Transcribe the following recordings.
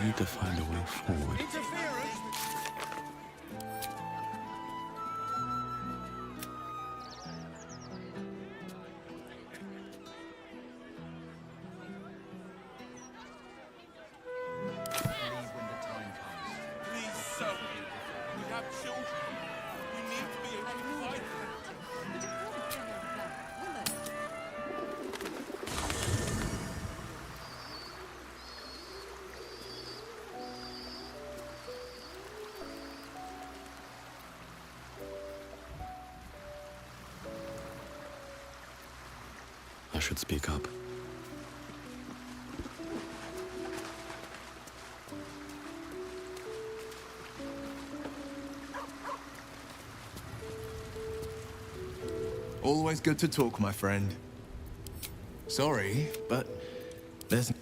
need to find a way forward. I should speak up. Always good to talk, my friend. Sorry, but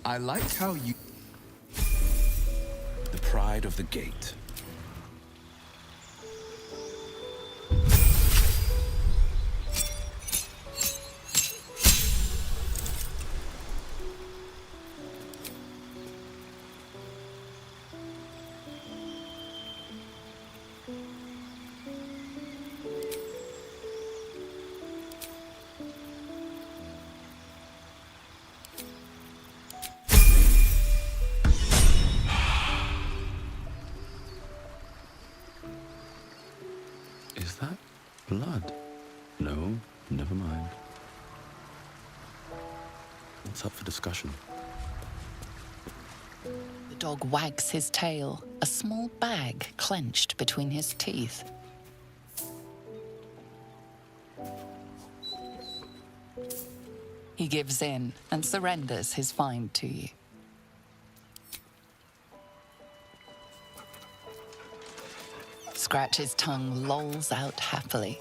I liked how you... The pride of the gate. Is that blood? No, never mind. What's up for discussion? The dog wags his tail, a small bag clenched between his teeth. He gives in and surrenders his find to you. Scratch's tongue lolls out happily.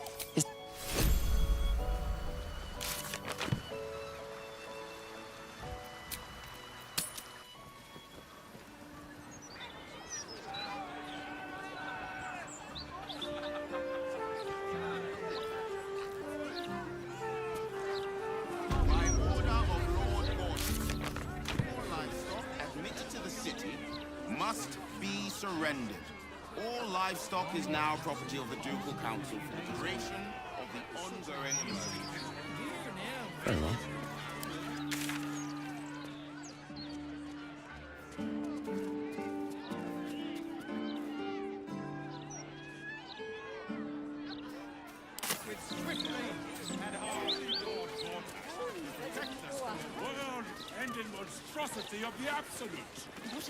Must be surrendered. All livestock is now property of the Ducal Council for the duration of the ongoing emergency. Very well. Monstrosity of the Absolute.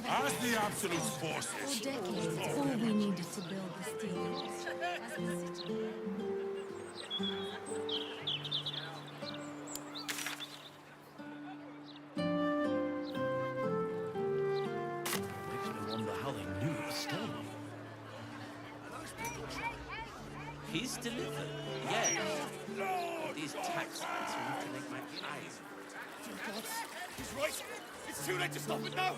As the Absolute's forces. For decades, all we needed to build the steel has been sitting. Makes me wonder how they knew it was stolen. He's delivered. Yes. These tax lights are to make my eyes. He's right. It's too late to stop it now.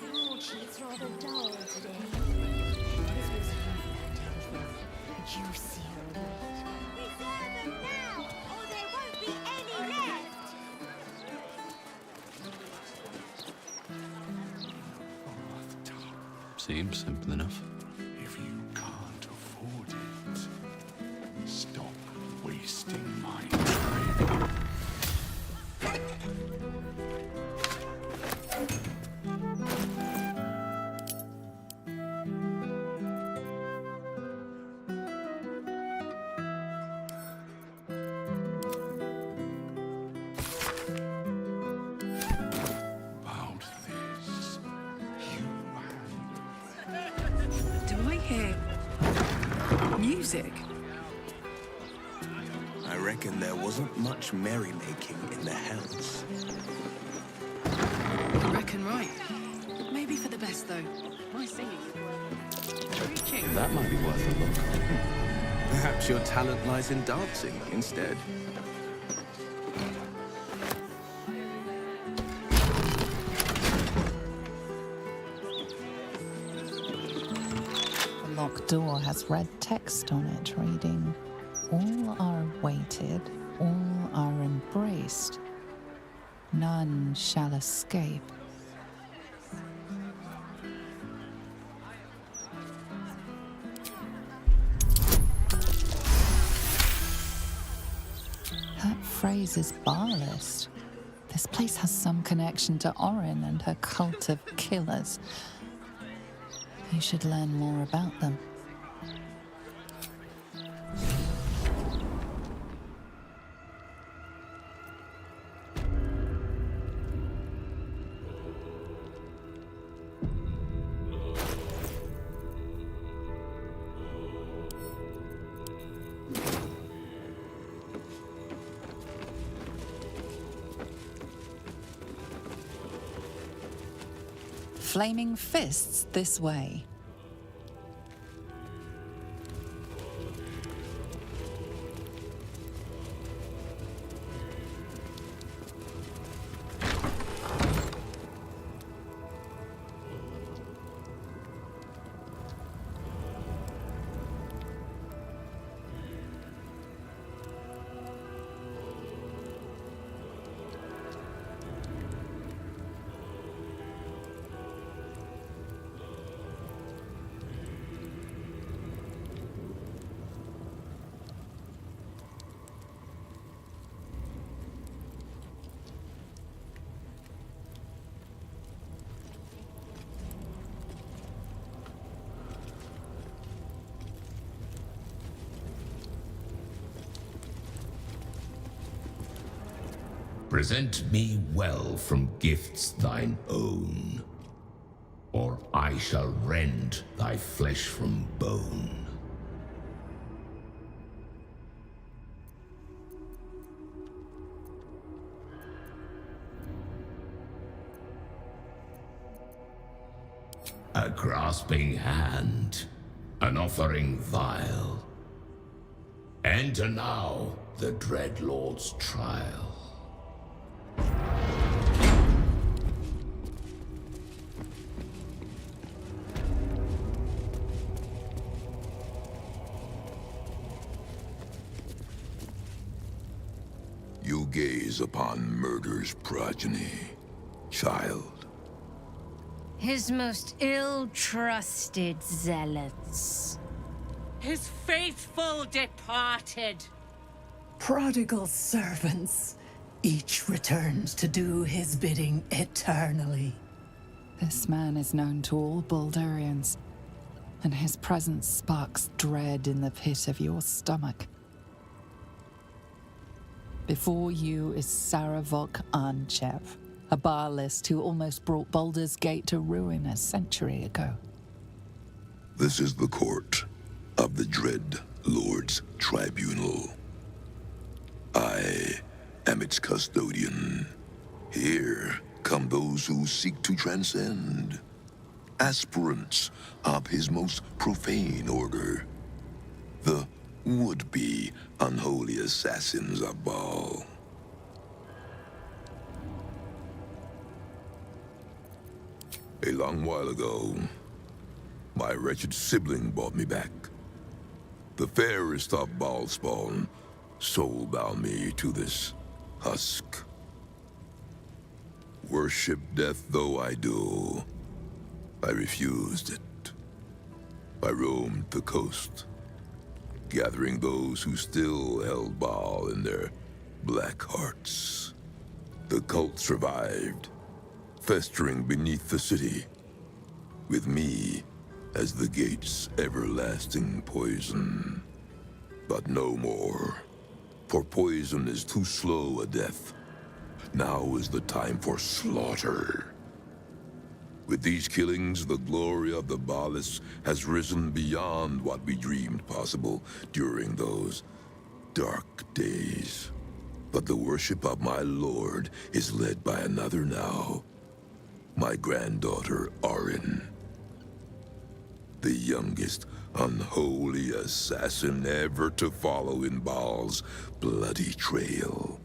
It's rather dull today. This was juicier meat. Reserve them now, or there won't be any left. Seems simple enough. If you can't afford it, stop wasting my time. Music. I reckon there wasn't much merrymaking in the house. I reckon right. Maybe for the best, though. My singing. Preaching. That might be worth a look. Perhaps your talent lies in dancing instead. The locked door has red text on it reading, "All are weighted, all are embraced. None shall escape." phrase is barlist. This place has some connection to Orin and her cult of killers. You should learn more about them. Flaming fists this way. Present me well from gifts thine own, or I shall rend thy flesh from bone. A grasping hand, an offering vile. Enter now the Dread Lord's trial. You gaze upon murder's progeny, child. His most ill-trusted zealots. His faithful departed. Prodigal servants. Each returns to do his bidding eternally. This man is known to all Baldurians, and his presence sparks dread in the pit of your stomach. Before you is Saravok Arnchev, a barlist who almost brought Baldur's Gate to ruin a century ago. This is the court of the Dread Lord's Tribunal. I am its custodian. Here come those who seek to transcend, aspirants of his most profane order, the would-be unholy assassins of Baal. A long while ago, my wretched sibling brought me back. The fairest of Baal spawn soul-bound me to this husk. Worship death though I do, I refused it. I roamed the coast, gathering those who still held Baal in their black hearts. The cult survived, festering beneath the city, with me as the gate's everlasting poison. But no more, for poison is too slow a death. Now is the time for slaughter. With these killings, the glory of the Baalists has risen beyond what we dreamed possible during those dark days. But the worship of my lord is led by another now. My granddaughter, Orin. The youngest unholy assassin ever to follow in Baal's bloody trail.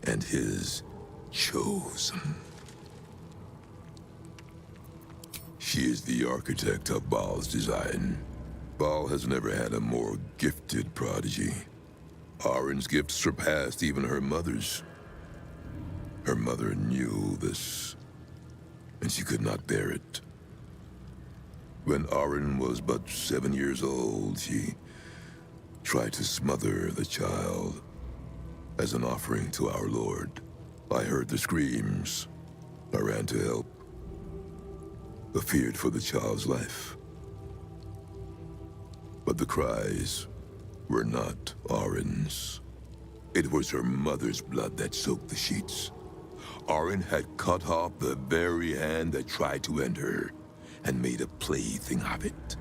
And his chosen. She is the architect of Baal's design. Baal has never had a more gifted prodigy. Orin's gifts surpassed even her mother's. Her mother knew this, and she could not bear it. When Orin was but 7 years old, she tried to smother the child. As an offering to our Lord, I heard the screams. I ran to help. I feared for the child's life. But the cries were not Orin's. It was her mother's blood that soaked the sheets. Orin had cut off the very hand that tried to end her, and made a plaything of it.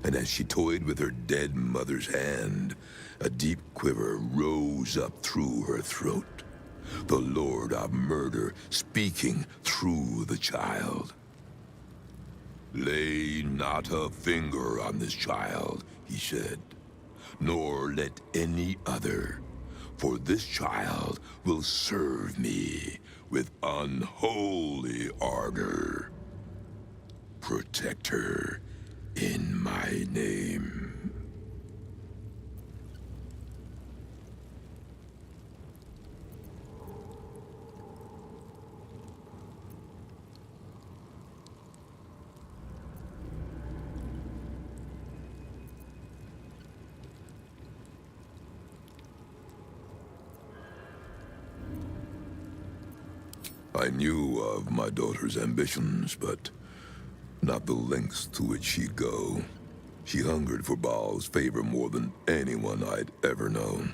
And as she toyed with her dead mother's hand, a deep quiver rose up through her throat. The Lord of Murder speaking through the child. "Lay not a finger on this child," he said, "nor let any other, for this child will serve me with unholy ardor. Protect her in my name." I knew of my daughter's ambitions, but not the lengths to which she'd go. She hungered for Baal's favor more than anyone I'd ever known.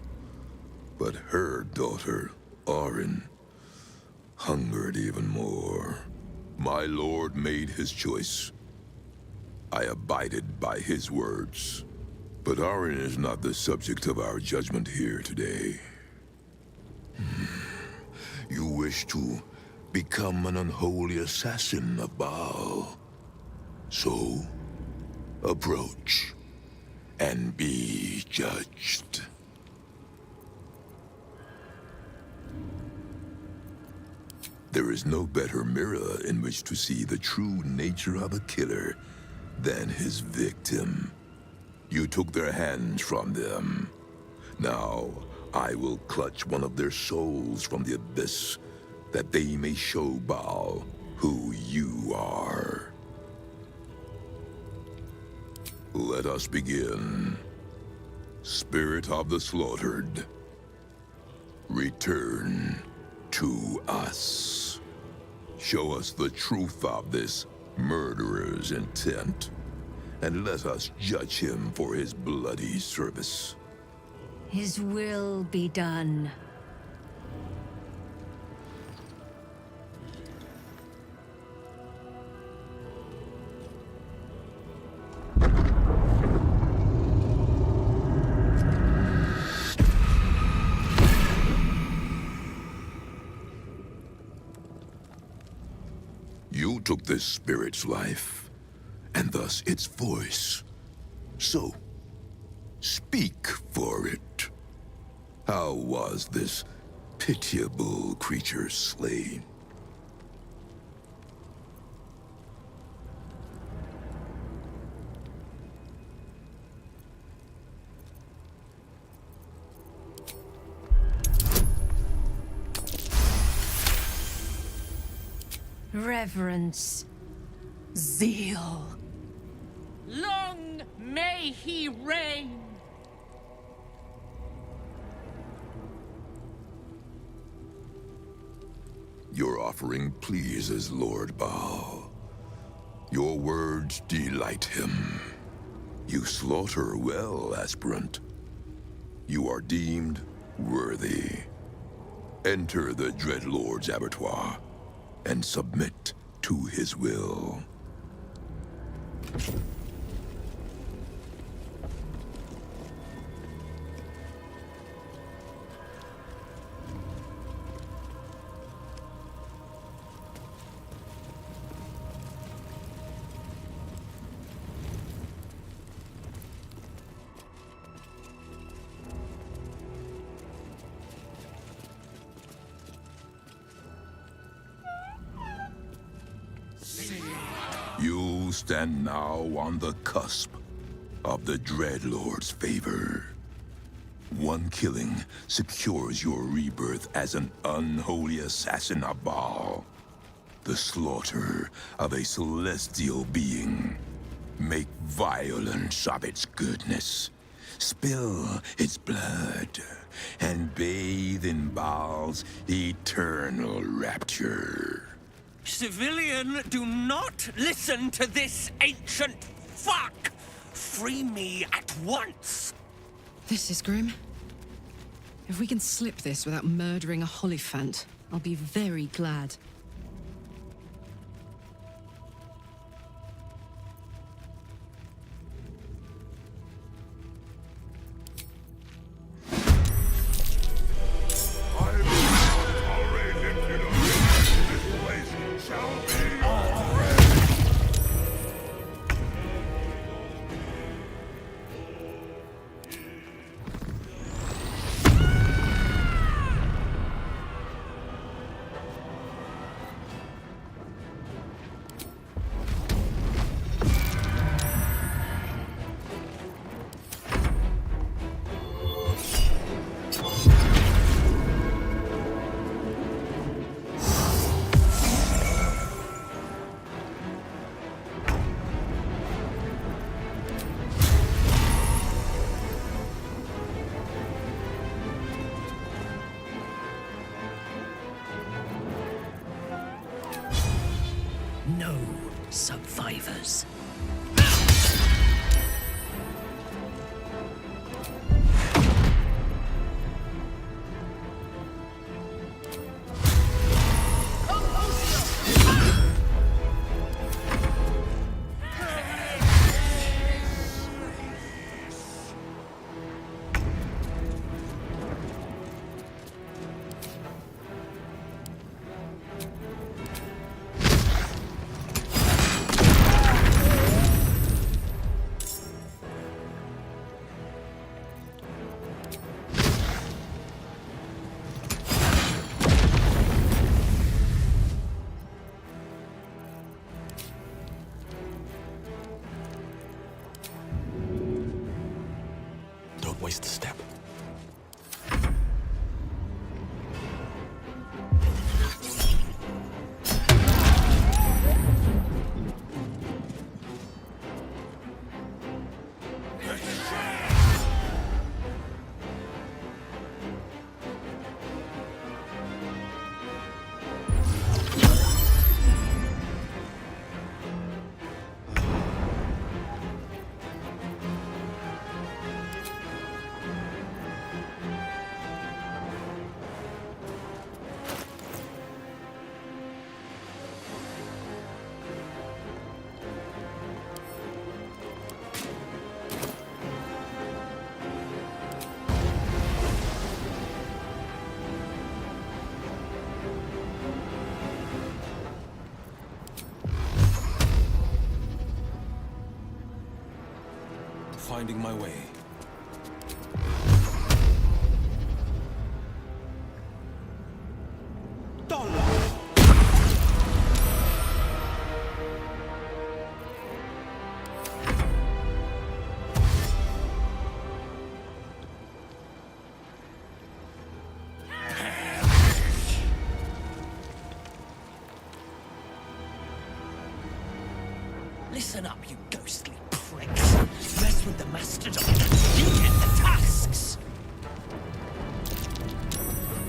But her daughter, Orin, hungered even more. My lord made his choice. I abided by his words. But Orin is not the subject of our judgment here today. You wish to become an unholy assassin of Baal. So, approach and be judged. There is no better mirror in which to see the true nature of a killer than his victim. You took their hands from them. Now, I will clutch one of their souls from the abyss, that they may show Baal who you are. Let us begin. Spirit of the slaughtered, return to us. Show us the truth of this murderer's intent, and let us judge him for his bloody service. His will be done. You took this spirit's life, and thus its voice. So, speak for it. How was this pitiable creature slain? Reverence. Zeal. Long may he reign! Your offering pleases Lord Baal. Your words delight him. You slaughter well, aspirant. You are deemed worthy. Enter the Dreadlord's abattoir and submit to his will. You stand now on the cusp of the Dreadlord's favor. One killing secures your rebirth as an unholy assassin of Baal. The slaughter of a celestial being. Make violence of its goodness. spill its blood, and bathe in Baal's eternal rapture. Civilian, do not listen to this ancient fuck! Free me at once! This is grim. If we can slip this without murdering a Hollyphant, I'll be very glad. No survivors. Don't waste a step. Finding my way. Listen up, you ghostly pricks. Mess with the mastodon, you get the tusks!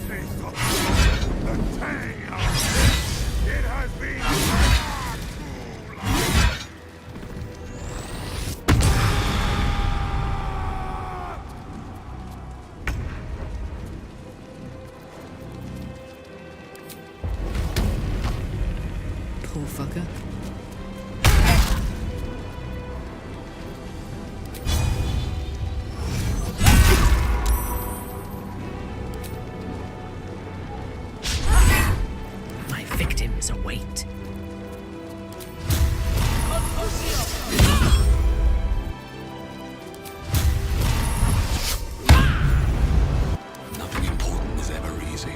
Taste of the tang of this. It has been far too long. Poor fucker. Victims await. Nothing important is ever easy.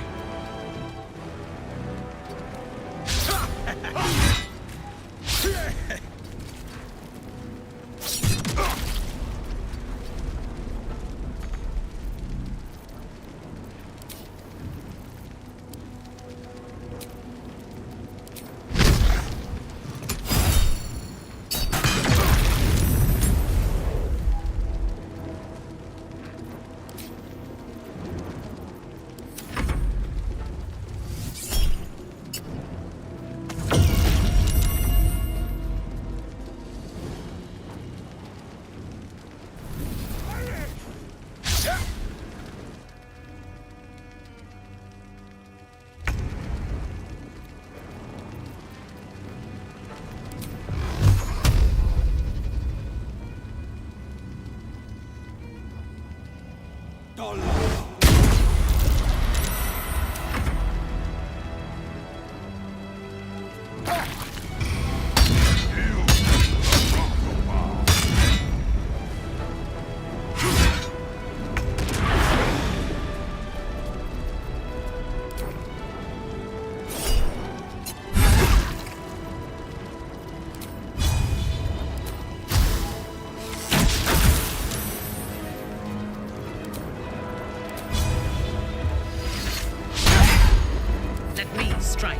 Let me strike.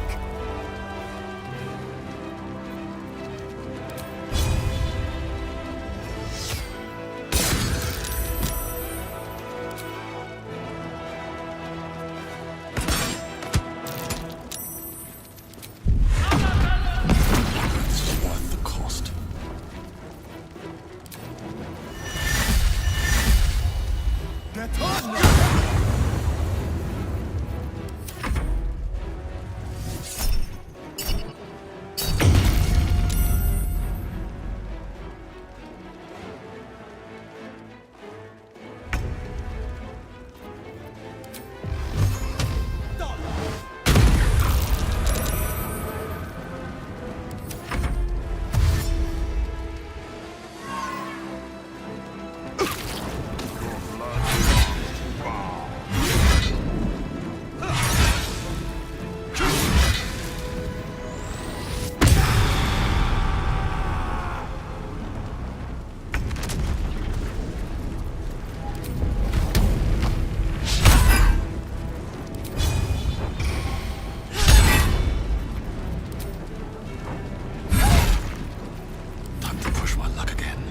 It's worth the cost. Time to push my luck again.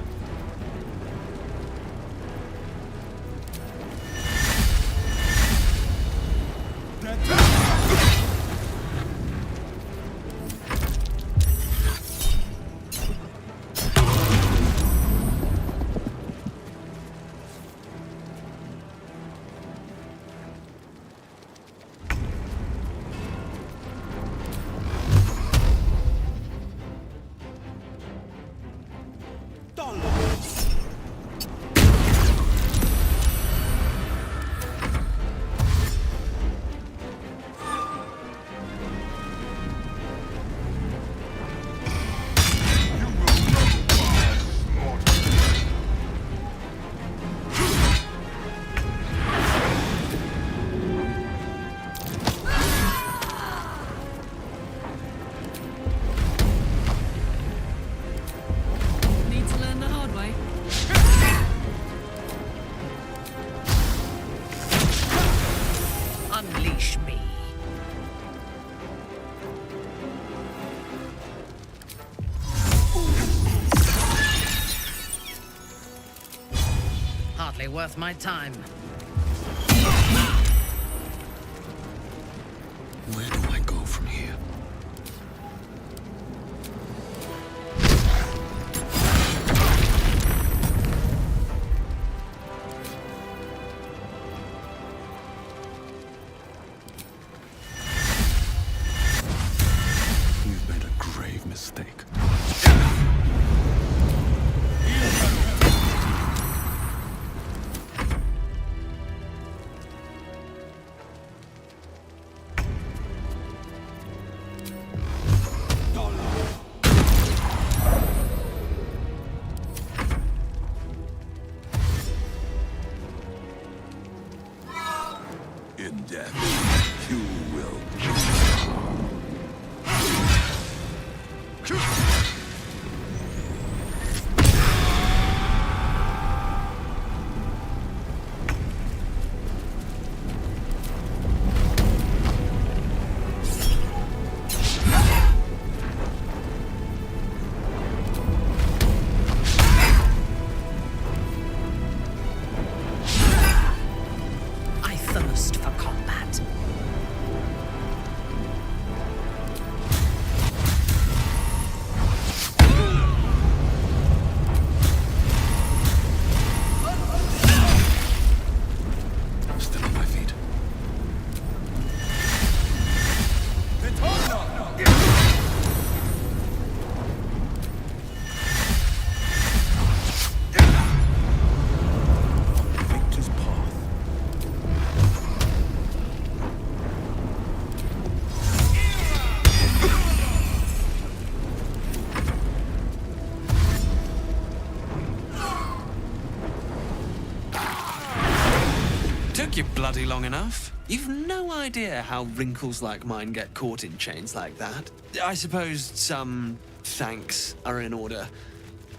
Need to learn the hard way. Unleash me. Hardly worth my time. Where do I go from here? You've made a grave mistake. In death, you will. I thirst for combat. Took you bloody long enough. You've no idea how wrinkles like mine get caught in chains like that. I suppose some thanks are in order.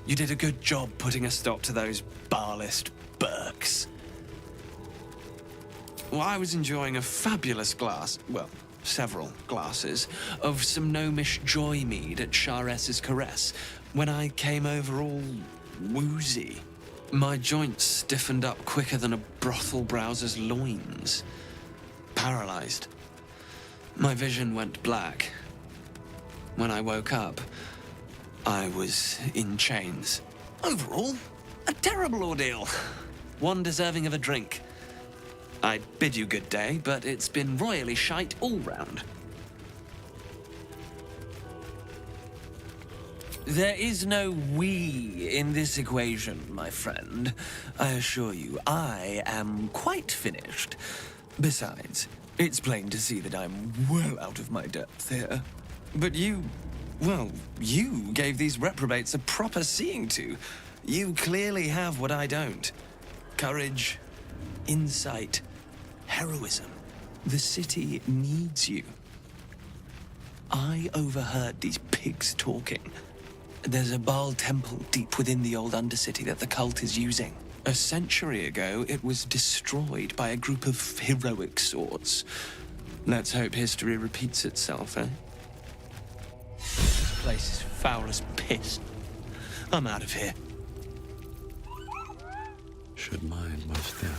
You did a good job putting a stop to those barlist Burks. Well, I was enjoying a fabulous glass, well, several glasses, of some gnomish joy mead at Charess's Caress when I came over all woozy. My joints stiffened up quicker than a brothel browser's loins. Paralyzed. My vision went black. When I woke up, I was in chains. Overall, a terrible ordeal. One deserving of a drink. I bid you good day, but it's been royally shite all round. There is no we in this equation, my friend. I assure you, I am quite finished. Besides, it's plain to see that I'm well out of my depth here. But you gave these reprobates a proper seeing to. You clearly have what I don't. Courage, insight, heroism. The city needs you. I overheard these pigs talking. There's a Baal temple deep within the old Undercity that the cult is using. A century ago, it was destroyed by a group of heroic sorts. Let's hope history repeats itself, eh? This place is foul as piss. I'm out of here. Should mind my step.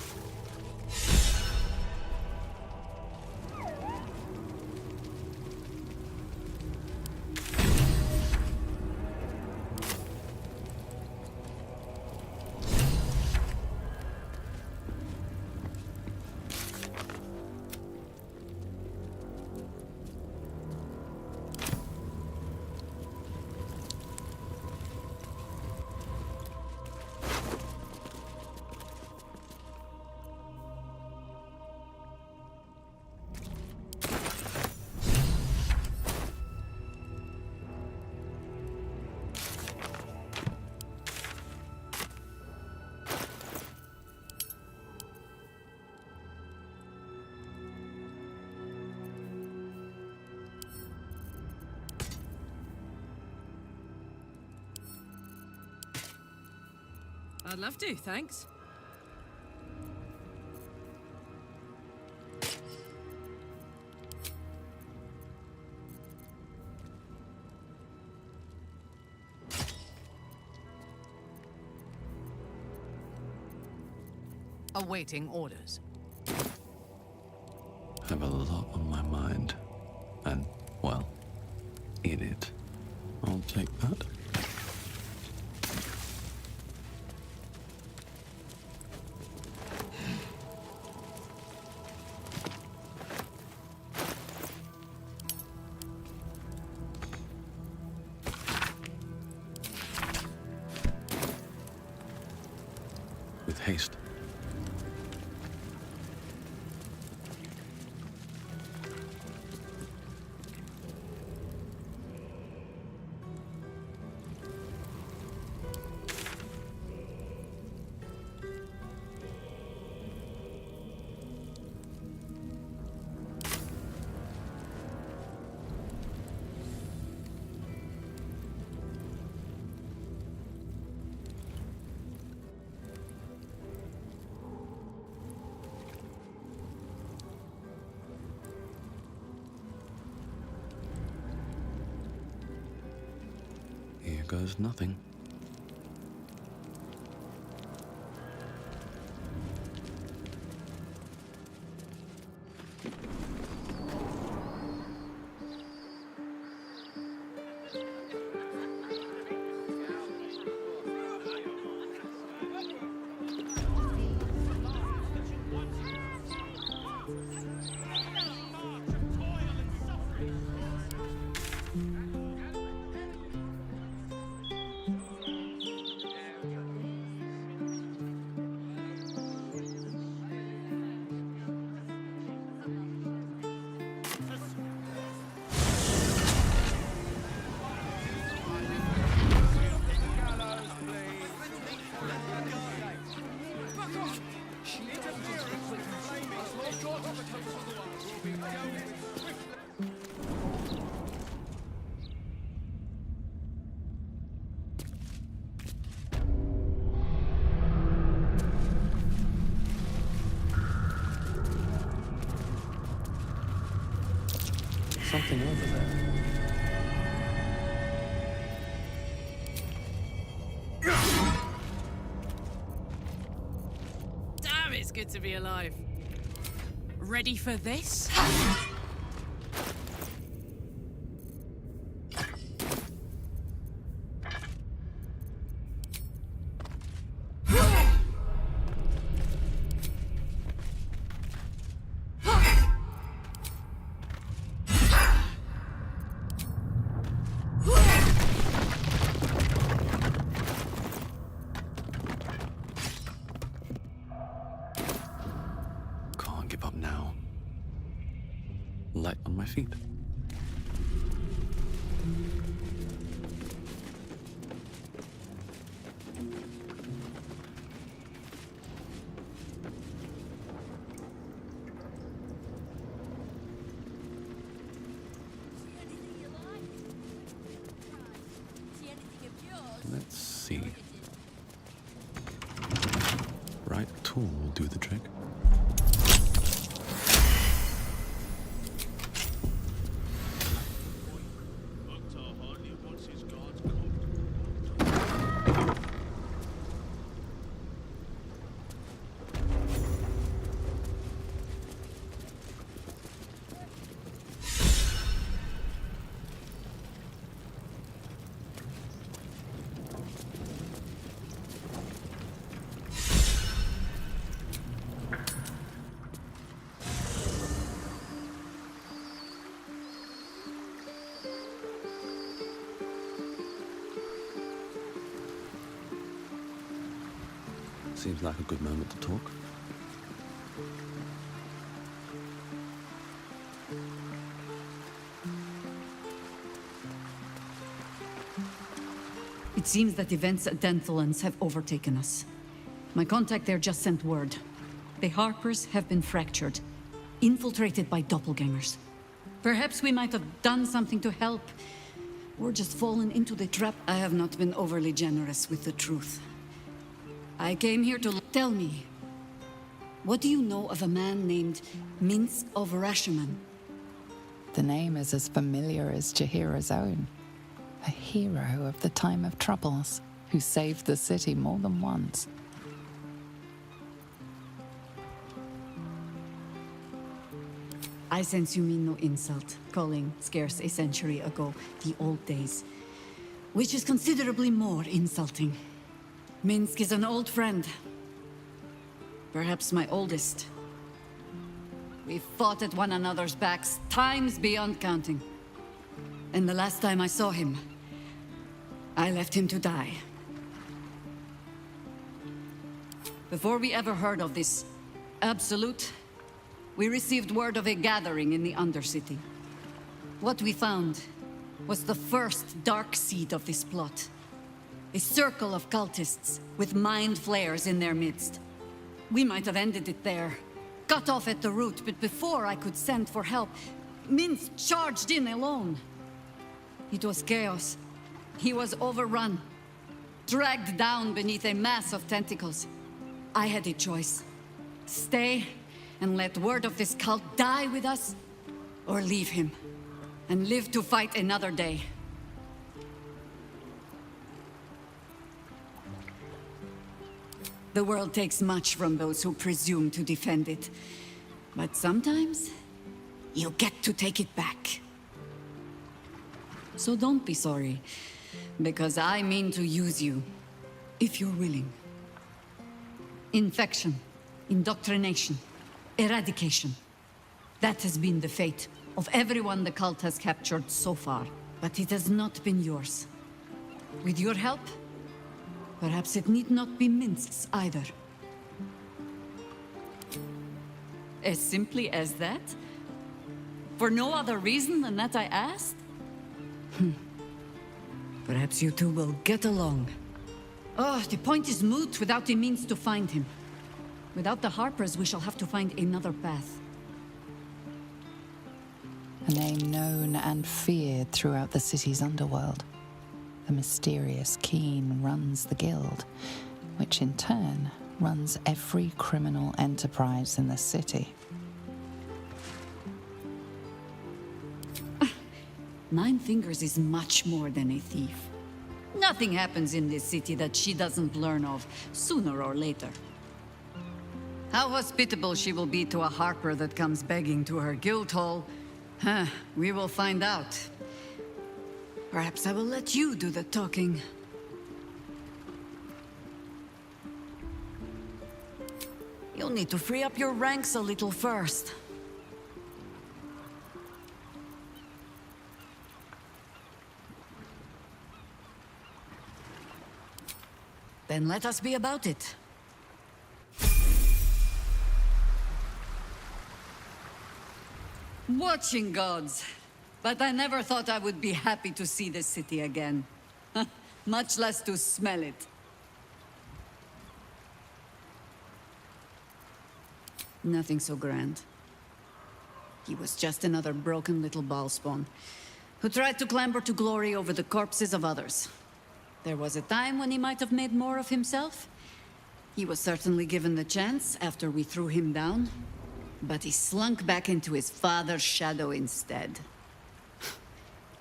I'd love to, thanks. Awaiting orders. I have a lot on my mind. And, well, in it. I'll take that. With haste. Here goes nothing. Something over there. Damn, it's good to be alive. Ready for this? Can't give up now. Light on my feet. Let's see. Right tool will do the trick. Seems like a good moment to talk. It seems that events at Denthalans have overtaken us. My contact there just sent word. The Harpers have been fractured, infiltrated by doppelgangers. Perhaps we might have done something to help, or just fallen into the trap. I have not been overly generous with the truth. I came here to tell me. What do you know of a man named Minsk of Rashomon? The name is as familiar as Jahira's own. A hero of the time of troubles, who saved the city more than once. I sense you mean no insult, calling scarce a century ago the old days, which is considerably more insulting. Minsk is an old friend. Perhaps my oldest. We fought at one another's backs times beyond counting. And the last time I saw him, I left him to die. Before we ever heard of this Absolute, we received word of a gathering in the Undercity. What we found was the first dark seed of this plot. A circle of cultists with mind flayers in their midst. We might have ended it there, cut off at the root, but before I could send for help, Minsk charged in alone. It was chaos. He was overrun, dragged down beneath a mass of tentacles. I had a choice. Stay and let word of this cult die with us, or leave him and live to fight another day. The world takes much from those who presume to defend it. But sometimes, you get to take it back. So don't be sorry, because I mean to use you, if you're willing. Infection, indoctrination, eradication. That has been the fate of everyone the cult has captured so far. But it has not been yours. With your help, perhaps it need not be Minsk's either. As simply as that? For no other reason than that I asked? Perhaps you two will get along. Oh, the point is moot without the means to find him. Without the Harpers, we shall have to find another path. A name known and feared throughout the city's underworld. The mysterious Keen runs the guild, which in turn runs every criminal enterprise in the city. Nine Fingers is much more than a thief. Nothing happens in this city that she doesn't learn of, sooner or later. How hospitable she will be to a Harper that comes begging to her guild hall, we will find out. Perhaps I will let you do the talking. You'll need to free up your ranks a little first. Then let us be about it. Watching gods. But I never thought I would be happy to see this city again. Much less to smell it. Nothing so grand. He was just another broken little ballspawn who tried to clamber to glory over the corpses of others. There was a time when he might have made more of himself. He was certainly given the chance after we threw him down, but he slunk back into his father's shadow instead.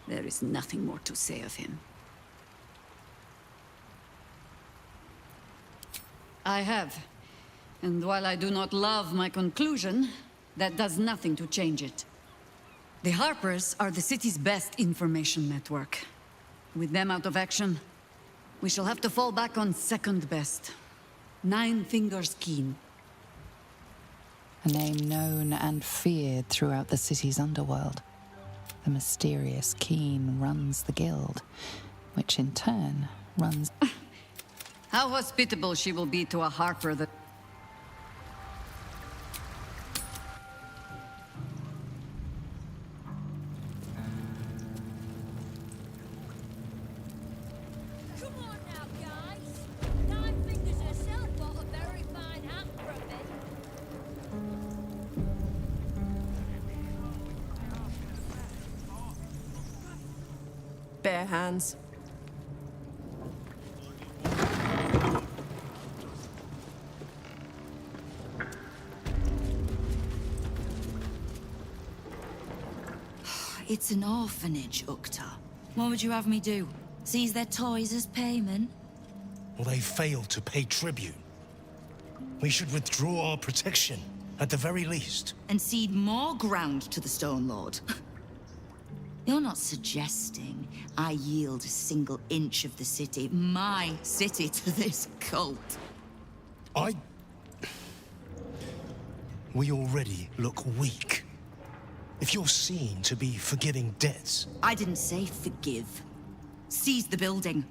There is nothing more to say of him. I have. And while I do not love my conclusion, that does nothing to change it. The Harpers are the city's best information network. With them out of action, we shall have to fall back on second best. Nine Fingers Keen. A name known and feared throughout the city's underworld. The mysterious Keen runs the guild, which in turn runs... How hospitable she will be to a Harper that... Come on now, guys. Nine Fingers herself got a very fine hat for a bit. Bare hands. It's an orphanage, Ukta. What would you have me do? Seize their toys as payment? Well, they failed to pay tribute. We should withdraw our protection, at the very least. And cede more ground to the Stone Lord? You're not suggesting I yield a single inch of the city, my city, to this cult? We already look weak. If you're seen to be forgiving debts... I didn't say forgive. Seize the building.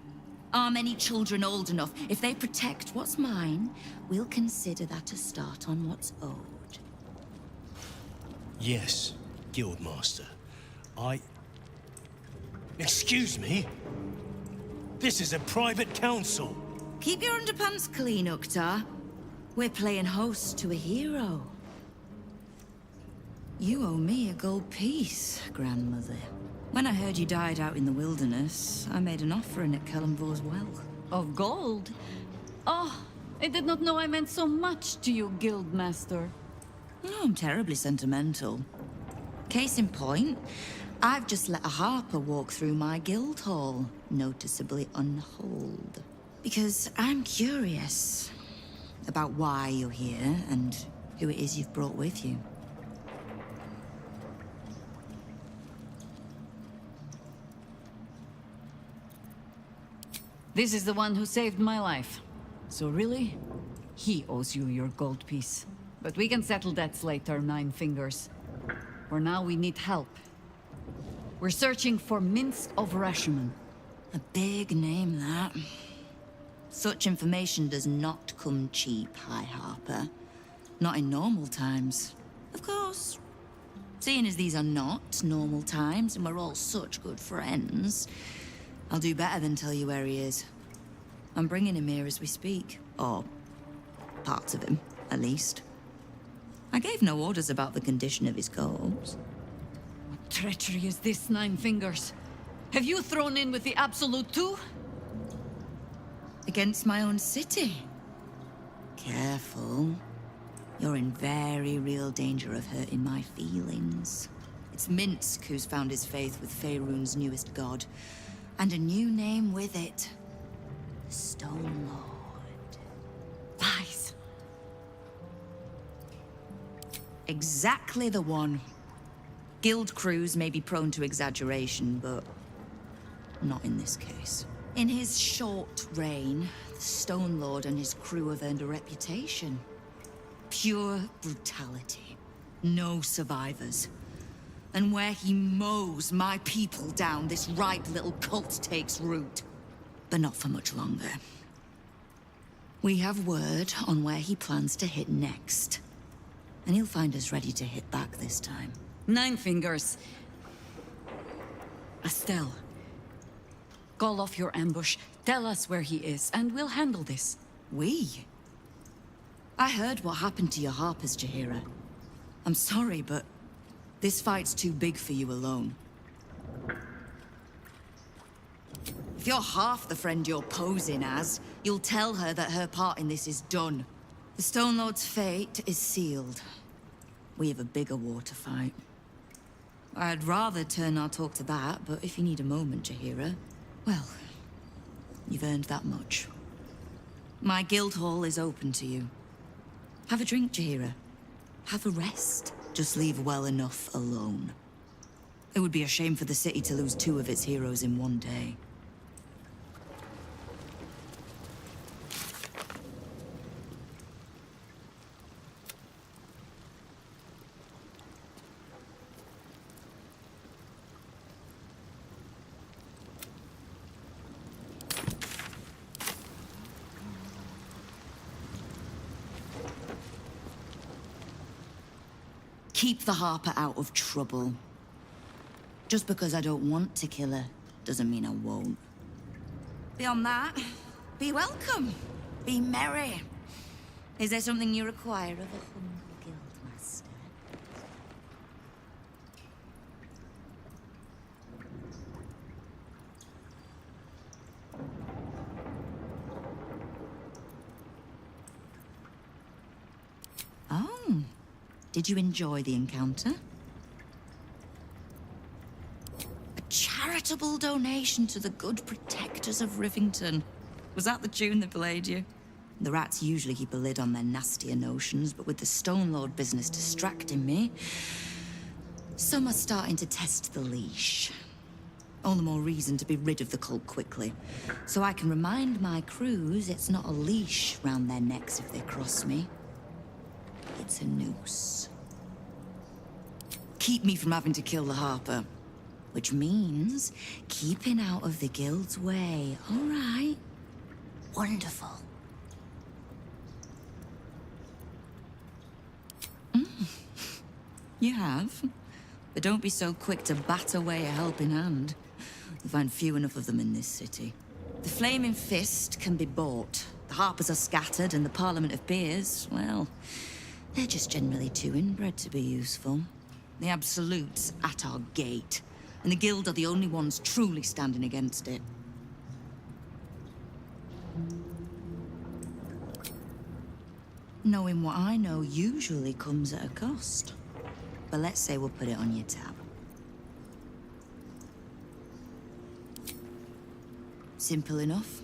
Arm any children old enough. If they protect what's mine, we'll consider that a start on what's owed. Yes, Guildmaster. Excuse me? This is a private council. Keep your underpants clean, Ukta. We're playing host to a hero. You owe me a gold piece, grandmother. When I heard you died out in the wilderness, I made an offering at Kalimvor's well. Of gold? Oh, I did not know I meant so much to you, Guildmaster. Oh, I'm terribly sentimental. Case in point, I've just let a Harper walk through my guild hall, noticeably unholed. Because I'm curious about why you're here and who it is you've brought with you. This is the one who saved my life. So really, he owes you your gold piece. But we can settle debts later, Nine Fingers. For now, we need help. We're searching for Minsk of Rashomon. A big name, that. Such information does not come cheap, High Harper. Not in normal times. Of course. Seeing as these are not normal times and we're all such good friends, I'll do better than tell you where he is. I'm bringing him here as we speak. Or parts of him, at least. I gave no orders about the condition of his corpse. What treachery is this, Nine Fingers? Have you thrown in with the Absolute too? Against my own city. Careful. You're in very real danger of hurting my feelings. It's Minsk who's found his faith with Faerun's newest god. And a new name with it. The Stone Lord. Lies. Exactly the one. Guild crews may be prone to exaggeration, but not in this case. In his short reign, the Stone Lord and his crew have earned a reputation. Pure brutality. No survivors. And where he mows my people down, this ripe little cult takes root. But not for much longer. We have word on where he plans to hit next. And he'll find us ready to hit back this time. Nine Fingers. Estelle. Call off your ambush, tell us where he is, and we'll handle this. We? I heard what happened to your Harpers, Jaheira. I'm sorry, but this fight's too big for you alone. If you're half the friend you're posing as, you'll tell her that her part in this is done. The Stone Lord's fate is sealed. We have a bigger war to fight. I'd rather turn our talk to that, but if you need a moment, Jaheira, well, you've earned that much. My guild hall is open to you. Have a drink, Jaheira. Have a rest. Just leave well enough alone. It would be a shame for the city to lose 2 of its heroes in one day. Keep the Harper out of trouble. Just because I don't want to kill her, doesn't mean I won't. Beyond that, be welcome. Be merry. Is there something you require of a humble guildmaster? Oh. Did you enjoy the encounter? A charitable donation to the good protectors of Rivington. Was that the tune that played you? The rats usually keep a lid on their nastier notions, but with the Stone Lord business distracting me, some are starting to test the leash. All the more reason to be rid of the cult quickly, so I can remind my crews it's not a leash round their necks if they cross me. It's a noose. Keep me from having to kill the Harper. Which means keeping out of the guild's way. All right. Wonderful. You have. But don't be so quick to bat away a helping hand. You'll find few enough of them in this city. The Flaming Fist can be bought. The Harpers are scattered, and the Parliament of Peers, well, they're just generally too inbred to be useful. The Absolute's at our gate, and the Guild are the only ones truly standing against it. Knowing what I know usually comes at a cost. But let's say we'll put it on your tab. Simple enough.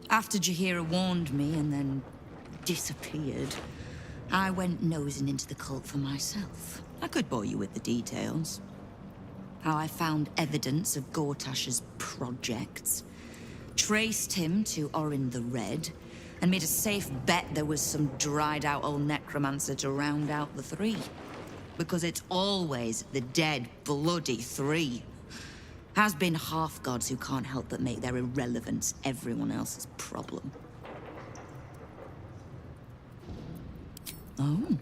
After Jaheira warned me and then disappeared, I went nosing into the cult for myself. I could bore you with the details. How I found evidence of Gortash's projects, traced him to Orin the Red, and made a safe bet there was some dried-out old necromancer to round out the three. Because it's always the dead, bloody three. Has been half-gods who can't help but make their irrelevance everyone else's problem. Oh.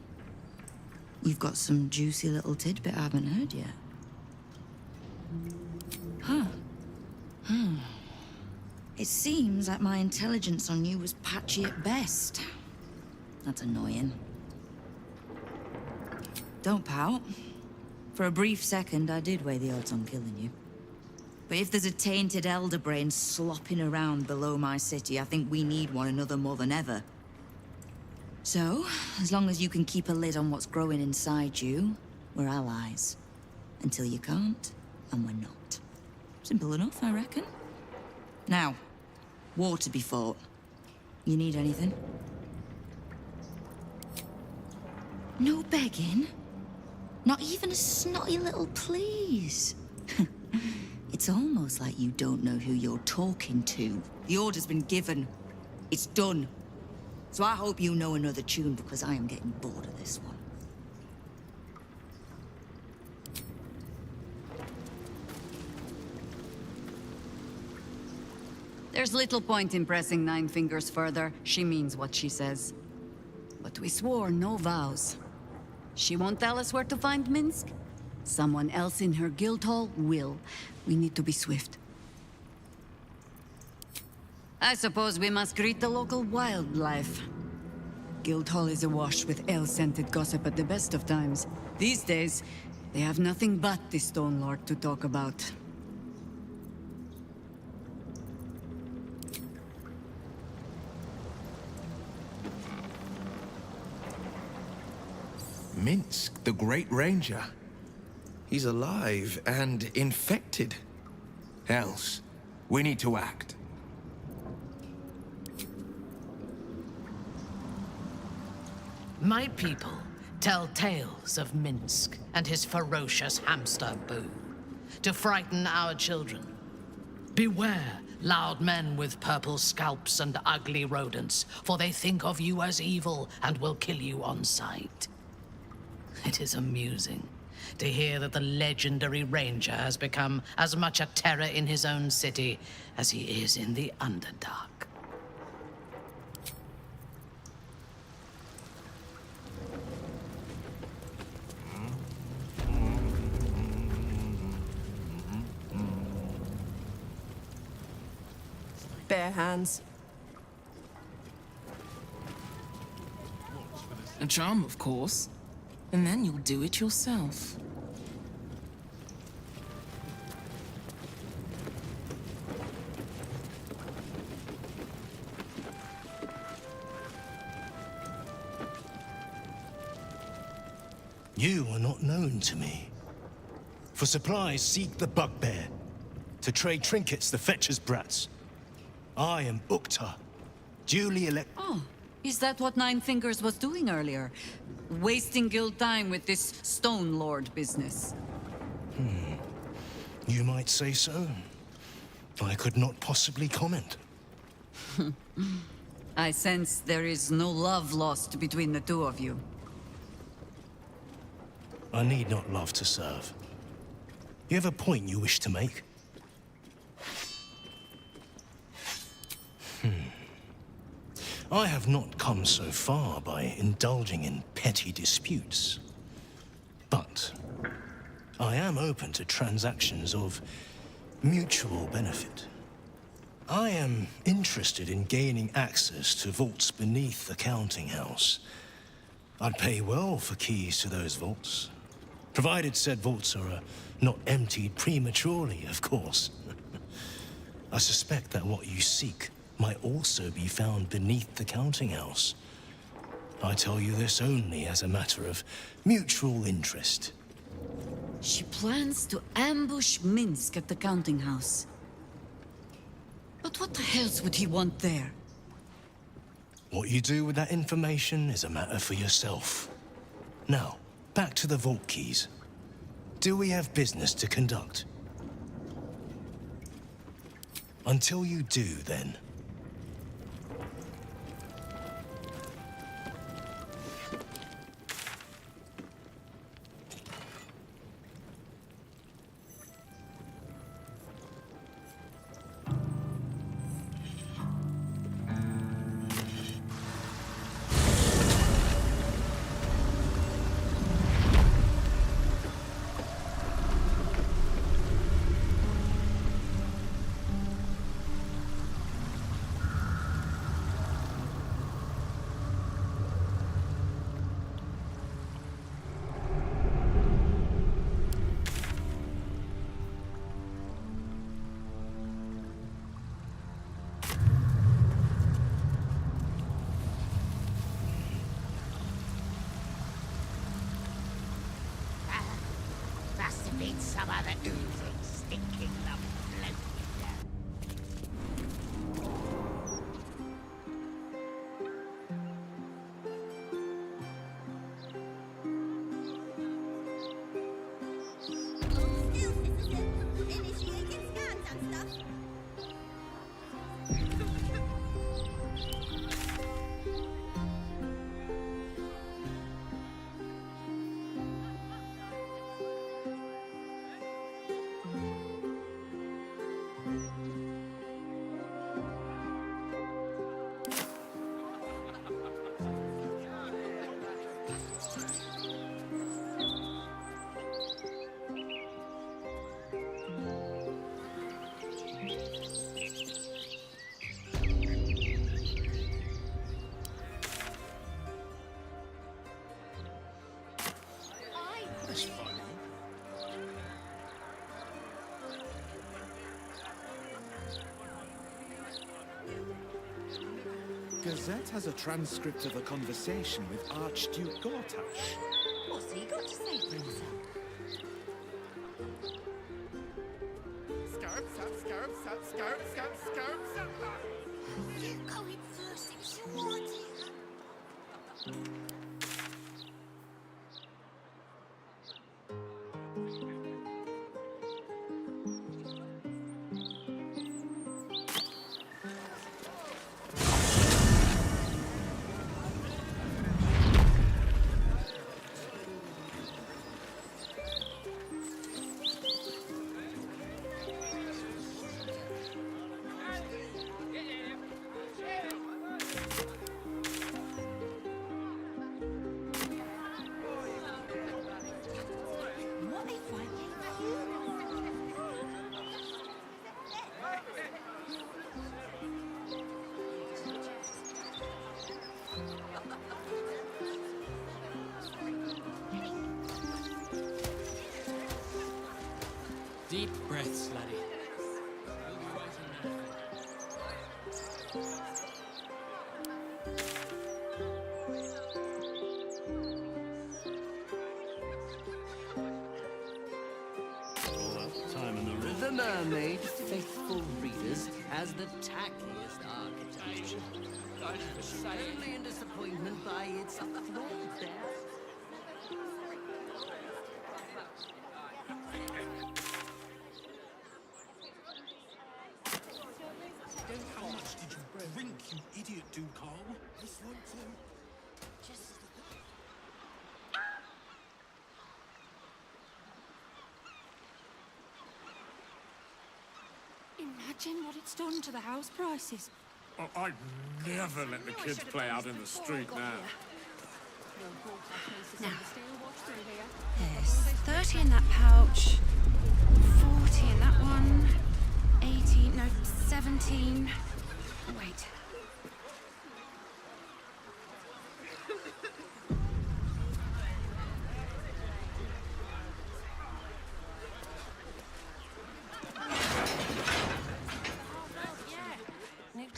You've got some juicy little tidbit I haven't heard yet. Huh. It seems like my intelligence on you was patchy at best. That's annoying. Don't pout. For a brief second, I did weigh the odds on killing you. But if there's a tainted elder brain slopping around below my city, I think we need one another more than ever. So, as long as you can keep a lid on what's growing inside you, we're allies. Until you can't, and we're not. Simple enough, I reckon. Now, war to be fought. You need anything? No begging? Not even a snotty little please? It's almost like you don't know who you're talking to. The order's been given. It's done. So I hope you know another tune, because I am getting bored of this one. There's little point in pressing Nine Fingers further. She means what she says. But we swore no vows. She won't tell us where to find Minsk. Someone else in her guild hall will. We need to be swift. I suppose we must greet the local wildlife. Guildhall is awash with ale-scented gossip at the best of times. These days, they have nothing but the Stone Lord to talk about. Minsk, the Great Ranger. He's alive and infected. Else, we need to act. My people tell tales of Minsk and his ferocious hamster Boo, to frighten our children. Beware loud men with purple scalps and ugly rodents, for they think of you as evil and will kill you on sight. It is amusing to hear that the legendary Ranger has become as much a terror in his own city as he is in the Underdark. Bare hands. A charm, of course. And then you'll do it yourself. You are not known to me. For supplies, seek the bugbear. To trade trinkets, the fetcher's brats. I am Ukta, duly elected. Oh, is that what Nine Fingers was doing earlier? Wasting guild time with this Stone Lord business. You might say so. I could not possibly comment. I sense there is no love lost between the two of you. I need not love to serve. You have a point you wish to make? I have not come so far by indulging in petty disputes. But I am open to transactions of mutual benefit. I am interested in gaining access to vaults beneath the counting house. I'd pay well for keys to those vaults, provided said vaults are not emptied prematurely, of course. I suspect that what you seek might also be found beneath the counting house. I tell you this only as a matter of mutual interest. She plans to ambush Minsk at the counting house. But what the hells would he want there? What you do with that information is a matter for yourself. Now, back to the vault keys. Do we have business to conduct? Until you do, then. Need some of the oozing, stinking lump floating down. That's funny. Gazette has a transcript of a conversation with Archduke Gortash. What's he got to say for himself? You go in first if you want it. Deep breaths, laddie. The Mermaid, faithful readers, has the tackiest architecture. Only in disappointment by its threadbare. How much did you drink, you idiot, Ducal? This one too. Just... Imagine what it's done to the house prices. Oh, I'd never let the kids play out in the street now. Now, there's 30 in that pouch, 40 in that one, 18, no, 17. Wait.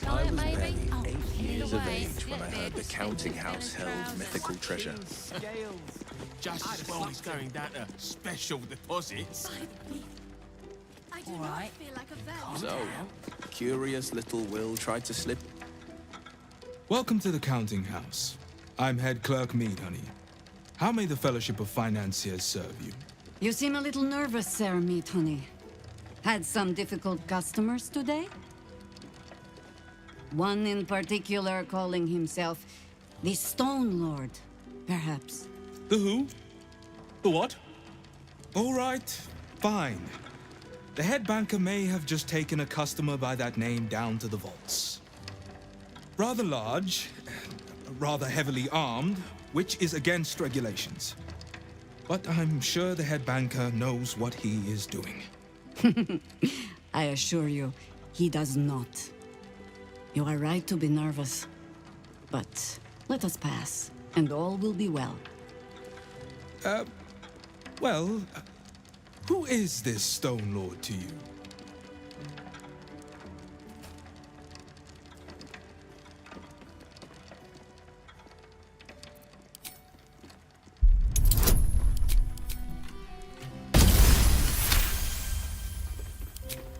I was barely 8 years of age when I heard the counting house held mythical treasure. Just as well he's going down to special deposits. I do not feel like a So, curious little Will tried to slip. Welcome to the Counting House. I'm Head Clerk Mead, honey. How may the Fellowship of Financiers serve you? You seem a little nervous, Sir Meat Honey. Had some difficult customers today? One in particular calling himself the Stone Lord, perhaps. The who? The what? All right, fine. The head banker may have just taken a customer by that name down to the vaults. Rather large, rather heavily armed, which is against regulations. But I'm sure the head banker knows what he is doing. I assure you, he does not. You are right to be nervous. But let us pass, and all will be well. Well, who is this Stone Lord to you?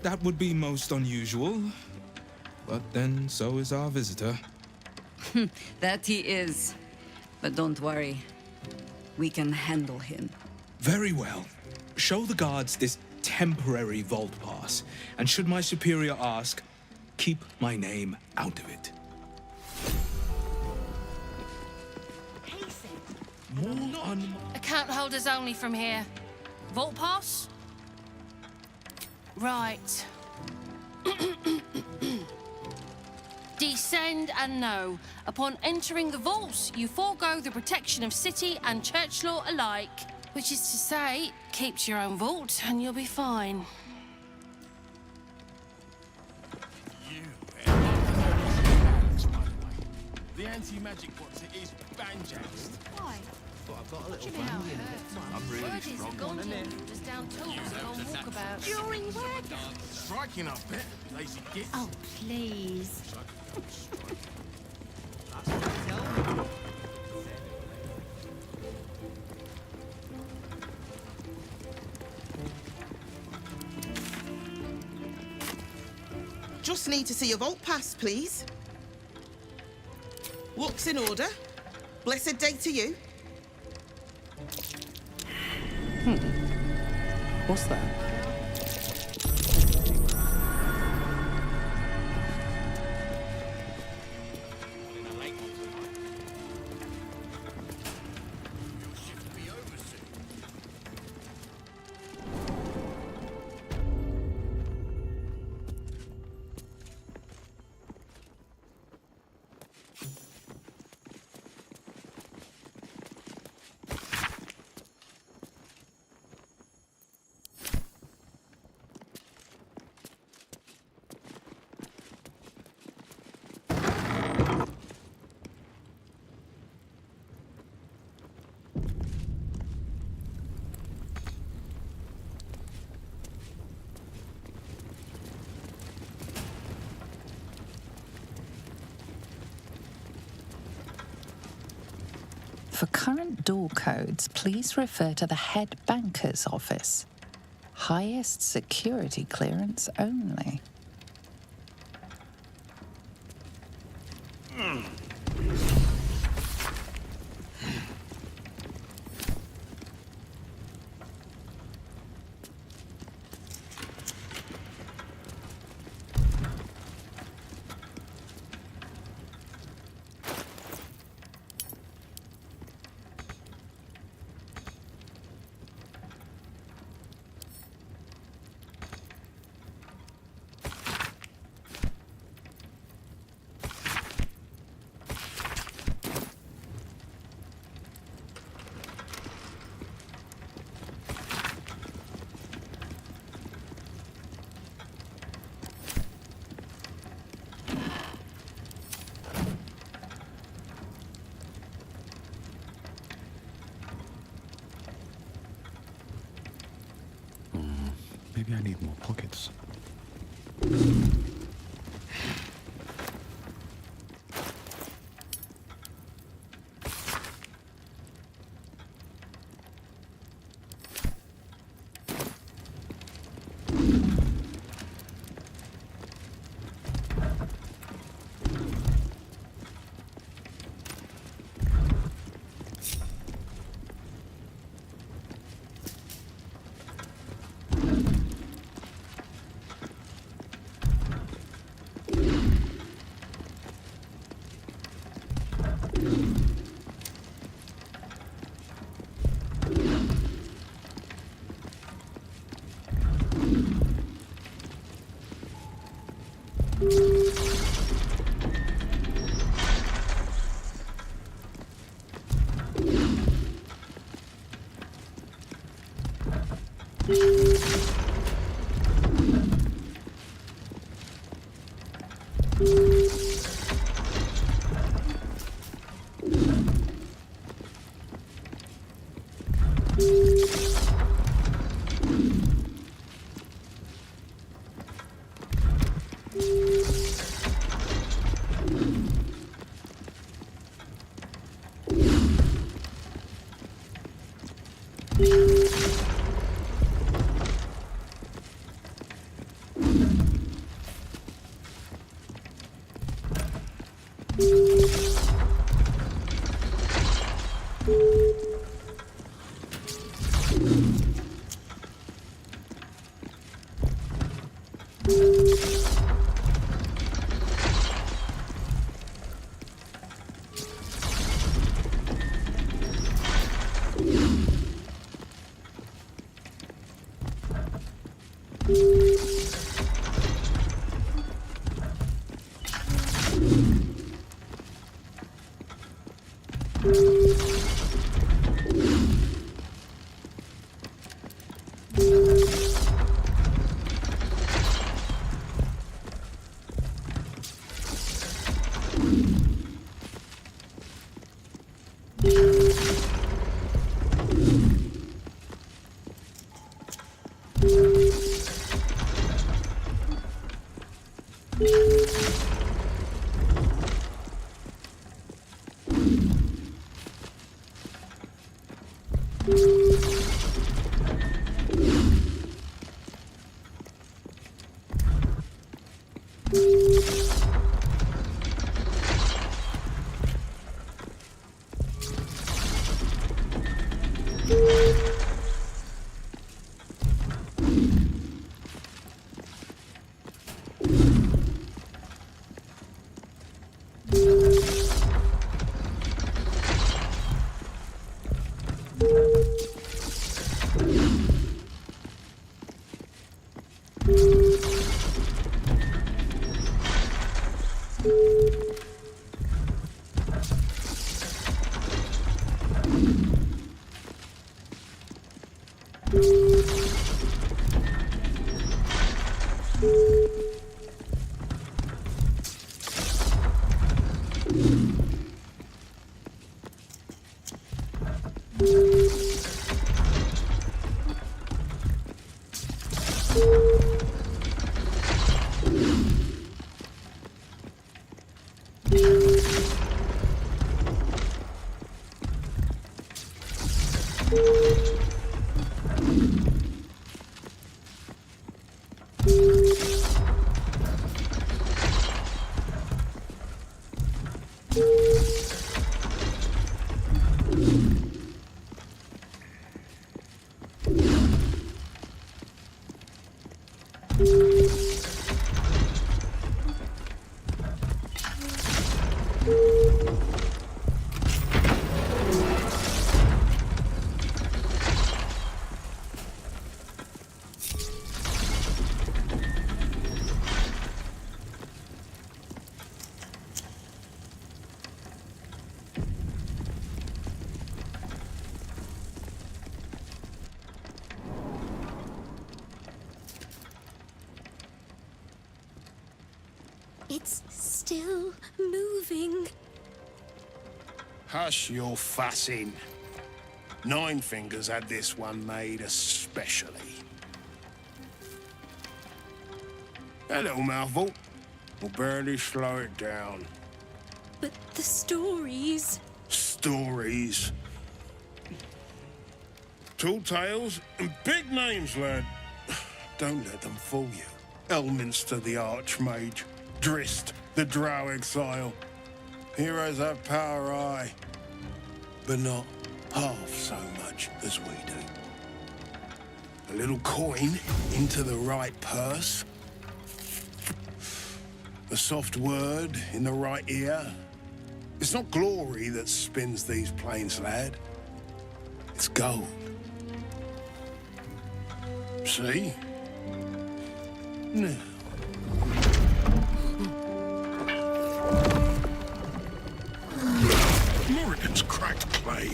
That would be most unusual. But then so is our visitor. That he is. But don't worry. We can handle him. Very well. Show the guards this temporary vault pass, and should my superior ask, keep my name out of it. Account holders only from here. Vault pass? Right. Descend and know. Upon entering the vaults, you forego the protection of city and church law alike. Which is to say, keep to your own vault and you'll be fine. The anti-magic box is banjaxed. Why? But I've got a little brandy in it. I'm really strong one, isn't it? Just down tools and on walkabout. During work. Striking up, bit. Lazy git. Oh, please. Just need to see your vault pass, please. Looks in order. Blessed day to you. What's that? For current door codes, please refer to the head banker's office. Highest security clearance only. Maybe I need more pockets. It's still moving. Hush your fussing. Nine Fingers had this one made especially. That little mouthful will barely slow it down. But the stories... Stories. Tall tales and big names, lad. Don't let them fool you. Elminster the Archmage. Drist the Drow Exile. Heroes have power, aye, but not half so much as we do. A little coin into the right purse. A soft word in the right ear. It's not glory that spins these plains, lad. It's gold. See? Now. Morrigan's cracked clay.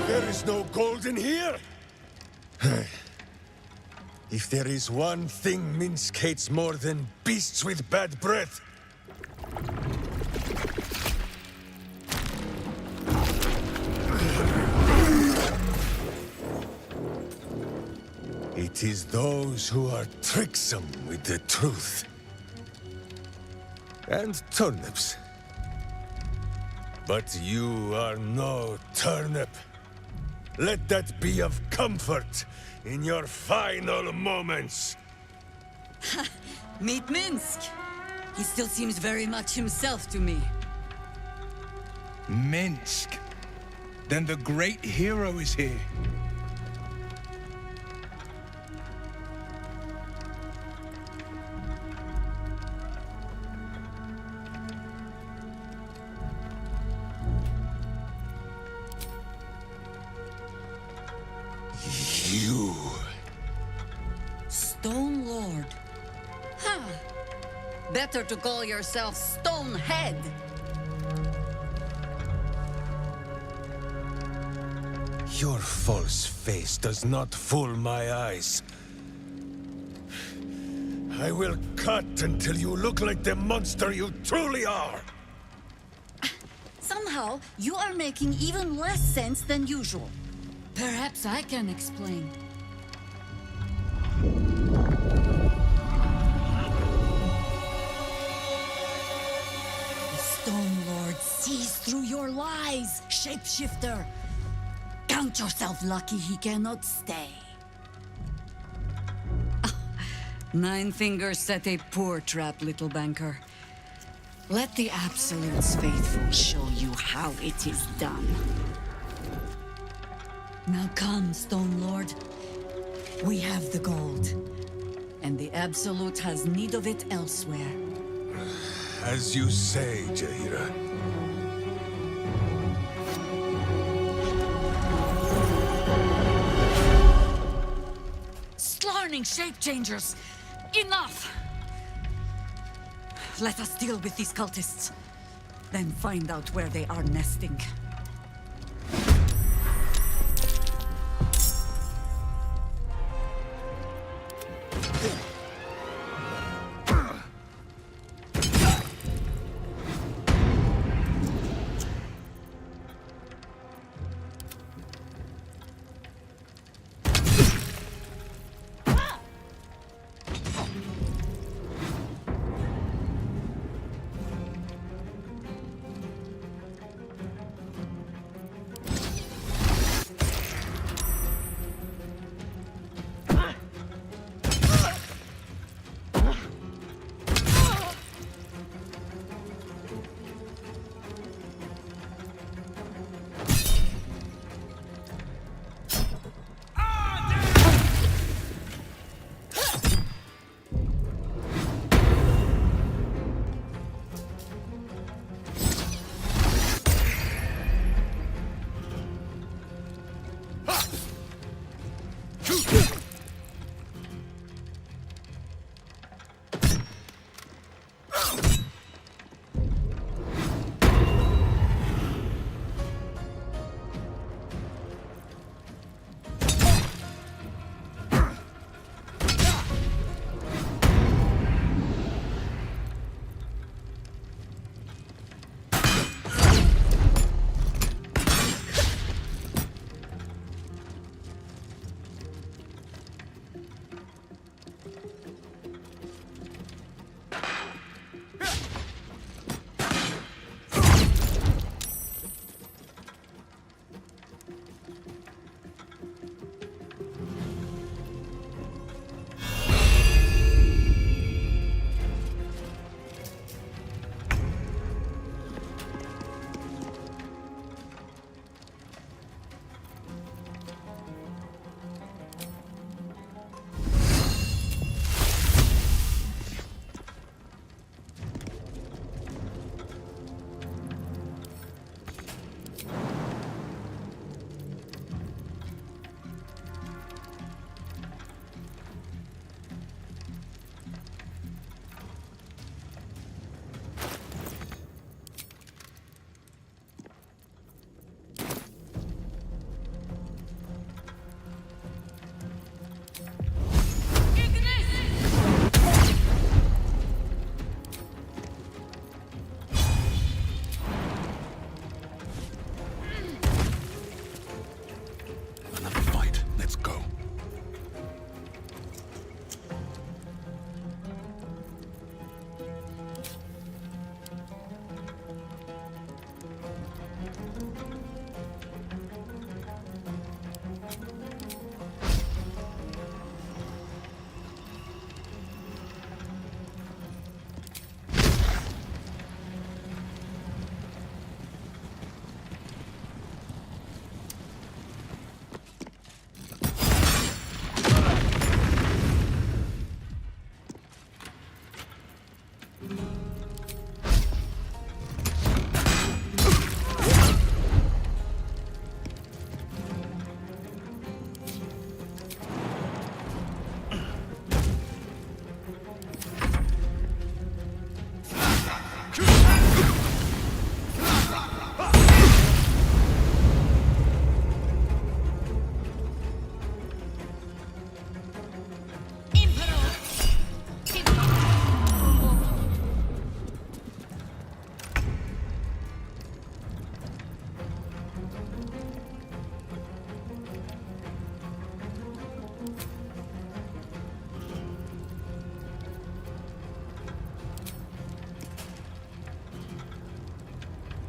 There is no gold in here! If there is one thing Minsk hates more than beasts with bad breath, it is those who are tricksome with the truth. And turnips. But you are no turnip. Let that be of comfort in your final moments. Meet Minsk. He still seems very much himself to me. Minsk. Then the great hero is here. You. Stone Lord. Huh. Better to call yourself Stonehead. Your false face does not fool my eyes. I will cut until you look like the monster you truly are. somehow you are making even less sense than usual. Perhaps I can explain. The Stone Lord sees through your lies, shapeshifter. Count yourself lucky he cannot stay. Nine Fingers set a poor trap, little banker. Let the Absolute's faithful show you how it is done. Now come, Stone Lord. We have the gold, and the Absolute has need of it elsewhere. As you say, Jaheira. Slarning shape-changers! Enough! Let us deal with these cultists, then find out where they are nesting.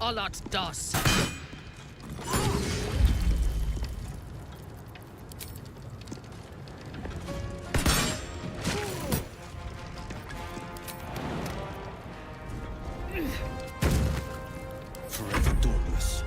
Olot dos. Forever dauntless.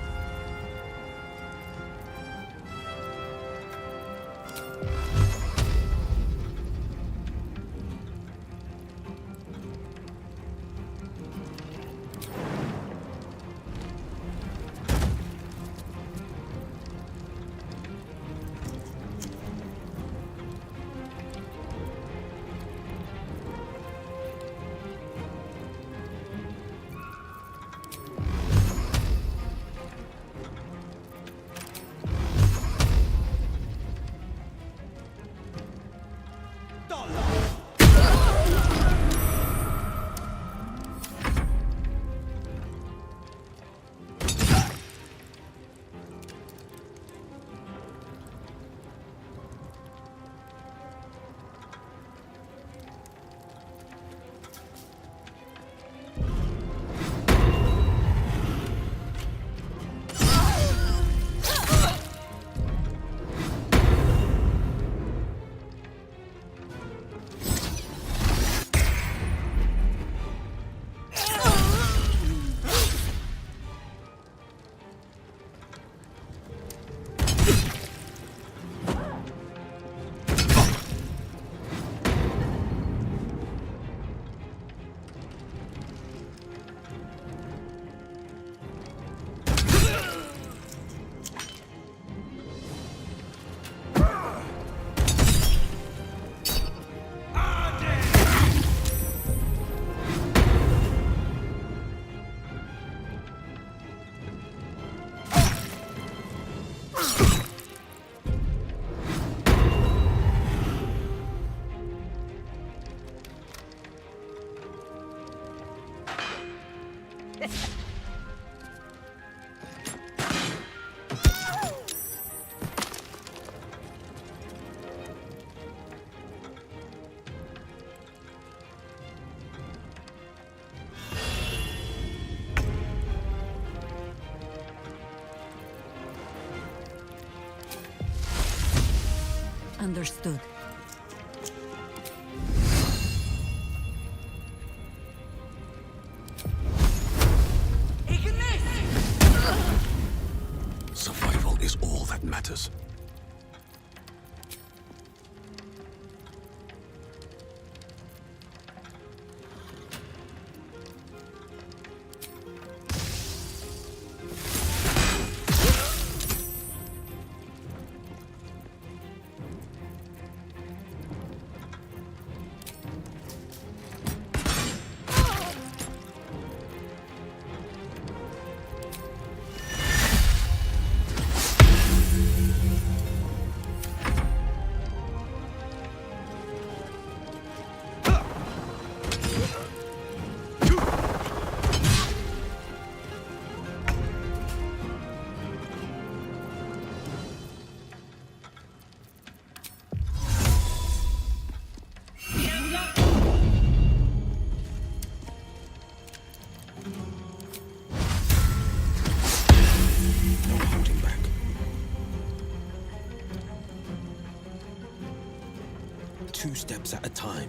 Understood. Survival is all that matters. Two steps at a time.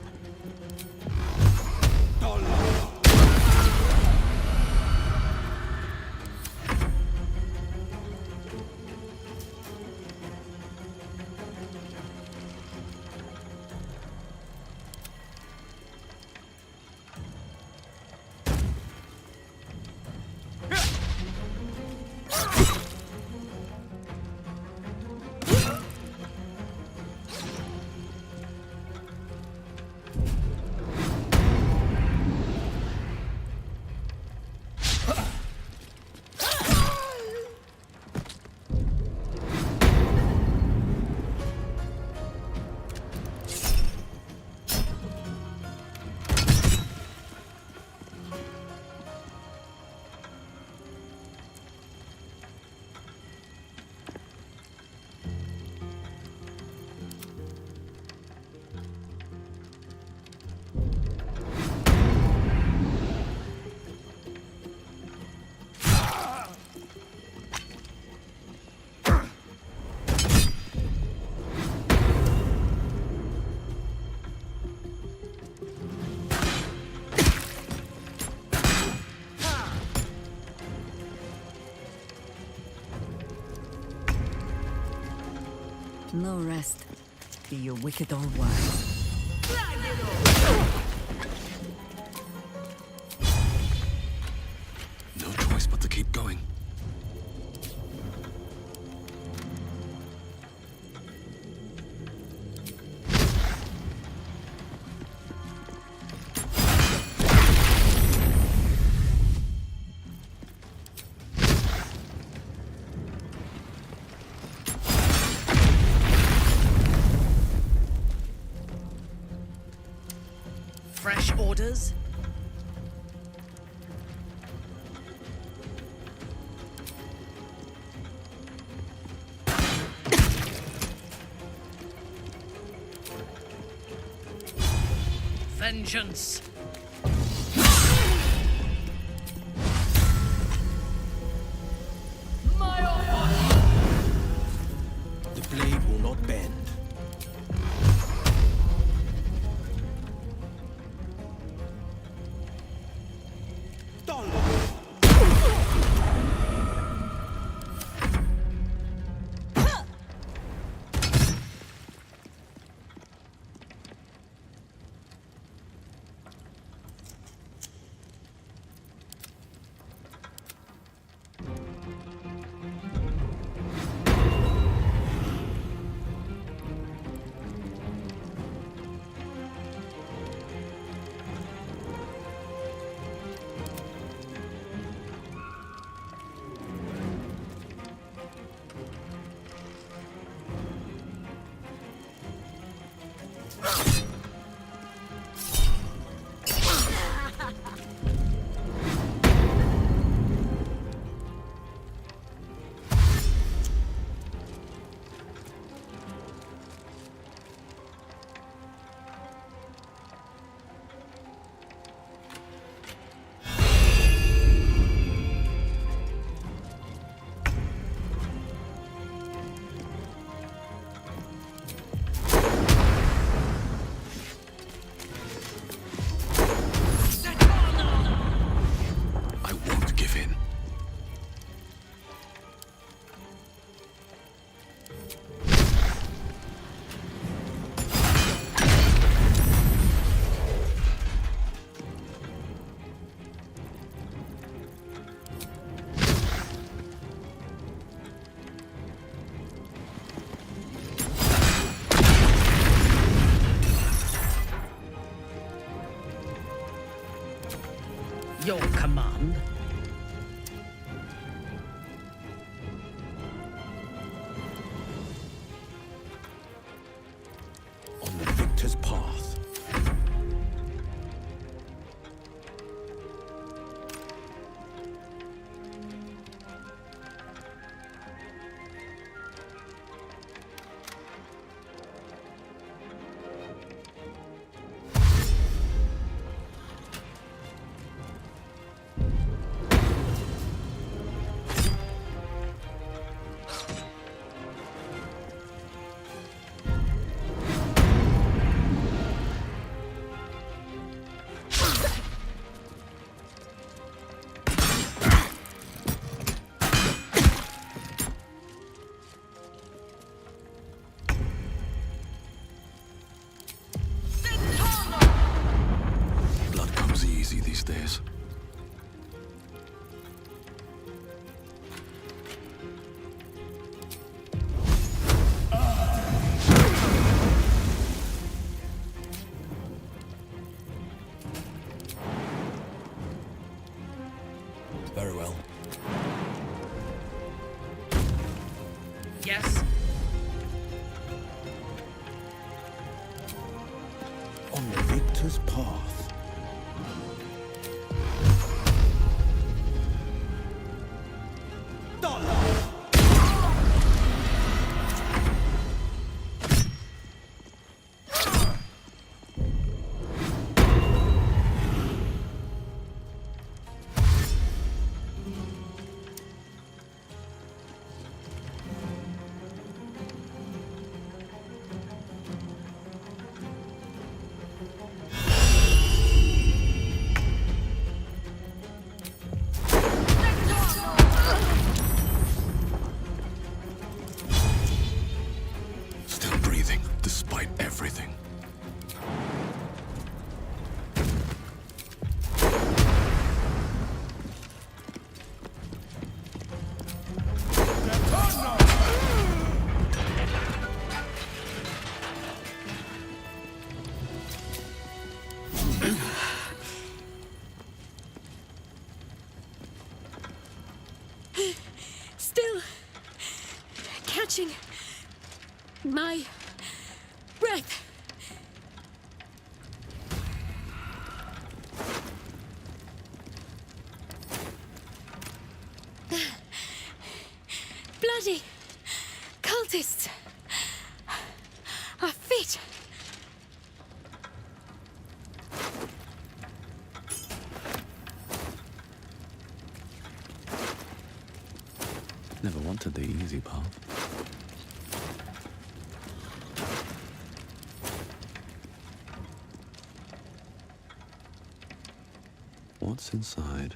No rest. Be your wicked old wives. No choice but to keep going. Fresh orders? Vengeance! The blade will not bend. Your command? On the victor's path. Blood comes easy these days. Very well. Yes? On the victor's path. catching my breath. Bloody cultists are fit. Never wanted the easy path. What's inside?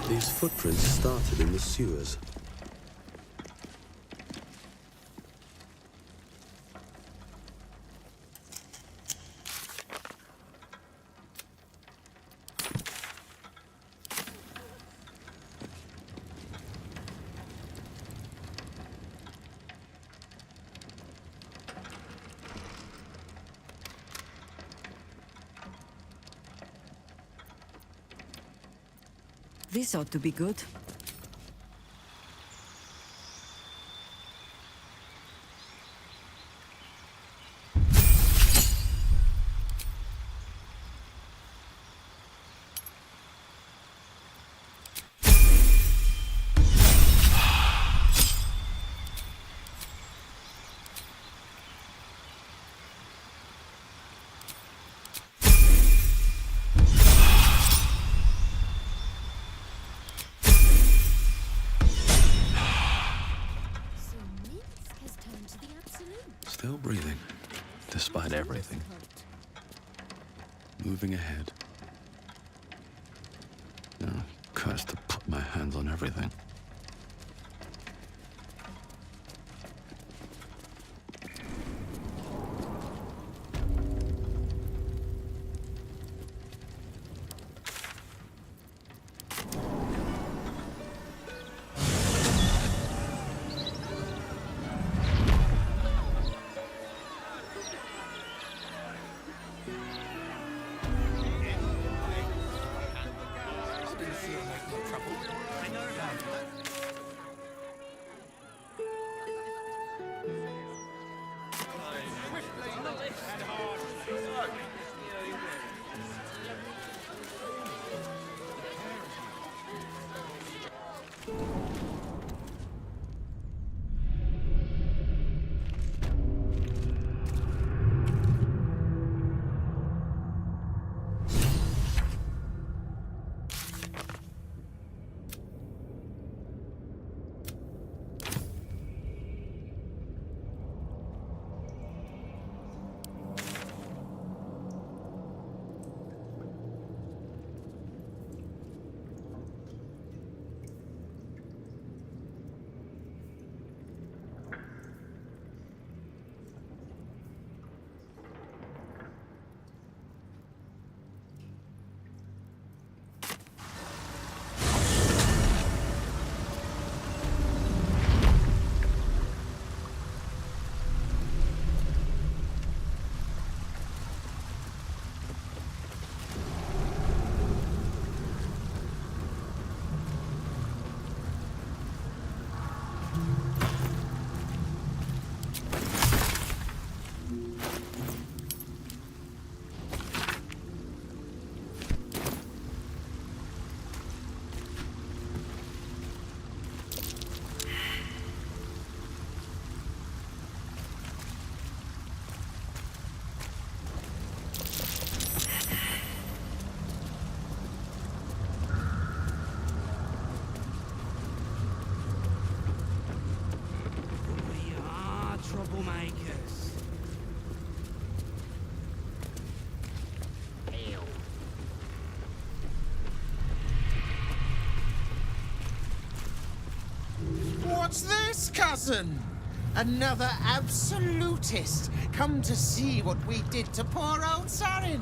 These footprints started in the sewers. This ought to be good. Still breathing, despite everything. Moving ahead. Oh, cursed to put my hands on everything. I know that. What's this, cousin? Another absolutist come to see what we did to poor old Sarin.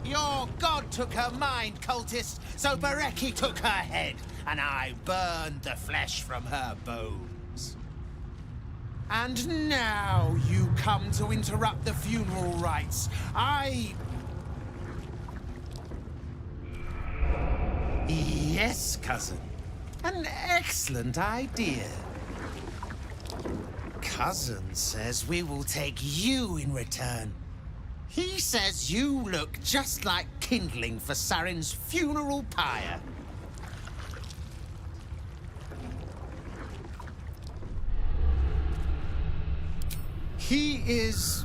Your god took her mind, cultist, so Bereki took her head, and I burned the flesh from her bones. And now you come to interrupt the funeral rites. Yes, cousin. An excellent idea. Cousin says we will take you in return. He says you look just like kindling for Sarin's funeral pyre. He is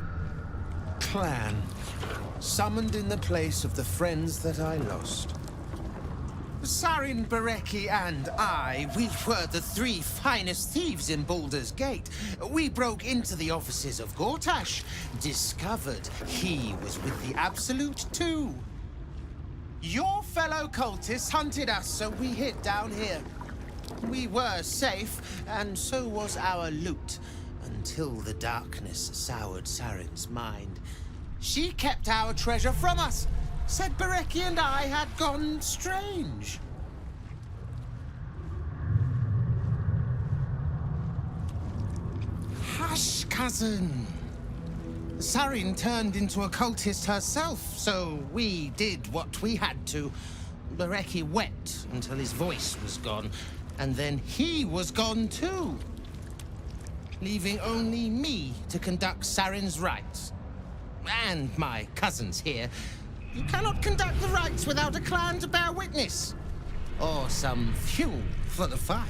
Clan, summoned in the place of the friends that I lost. Sarin, Bereki, and I, we were the three finest thieves in Baldur's Gate. We broke into the offices of Gortash, discovered he was with the Absolute too. Your fellow cultists hunted us, so we hid down here. We were safe, and so was our loot, until the darkness soured Sarin's mind. She kept our treasure from us. Said Bereki and I had gone strange. Hush, cousin. Sarin turned into a cultist herself, so we did what we had to. Bereki wept until his voice was gone, and then he was gone too, leaving only me to conduct Sarin's rites. And my cousins here. You cannot conduct the rites without a clan to bear witness. Or some fuel for the fire.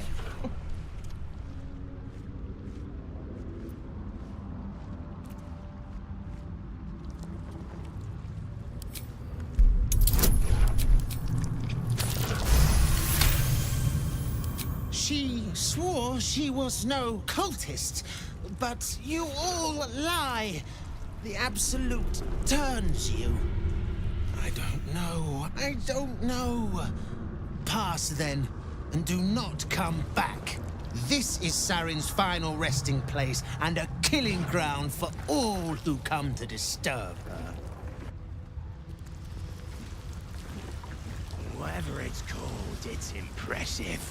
She swore she was no cultist, but you all lie. The Absolute turns you. I don't know. Pass then, and do not come back. This is Sarin's final resting place, and a killing ground for all who come to disturb her. Whatever it's called, it's impressive.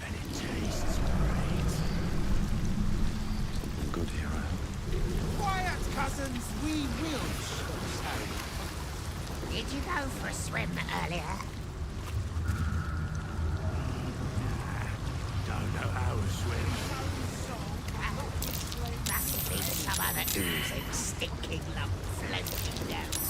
And it tastes great. Good hero. Quiet, cousins. We will show Sarin. Did you go for a swim earlier? Don't know how to swim. Must be some other oozing, stinking lump floating downstream.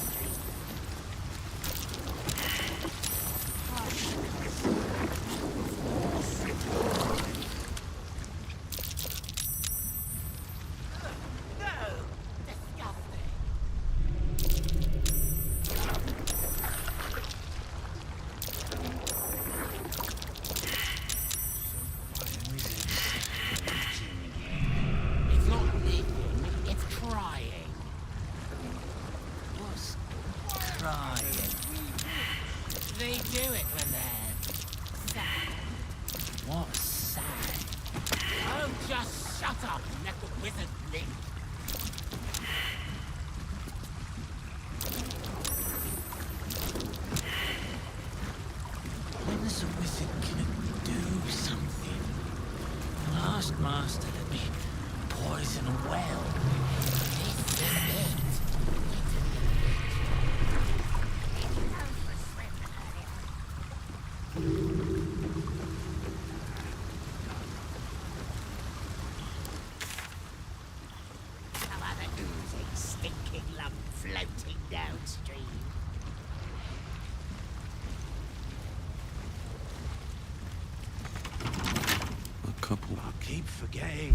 Forgetting.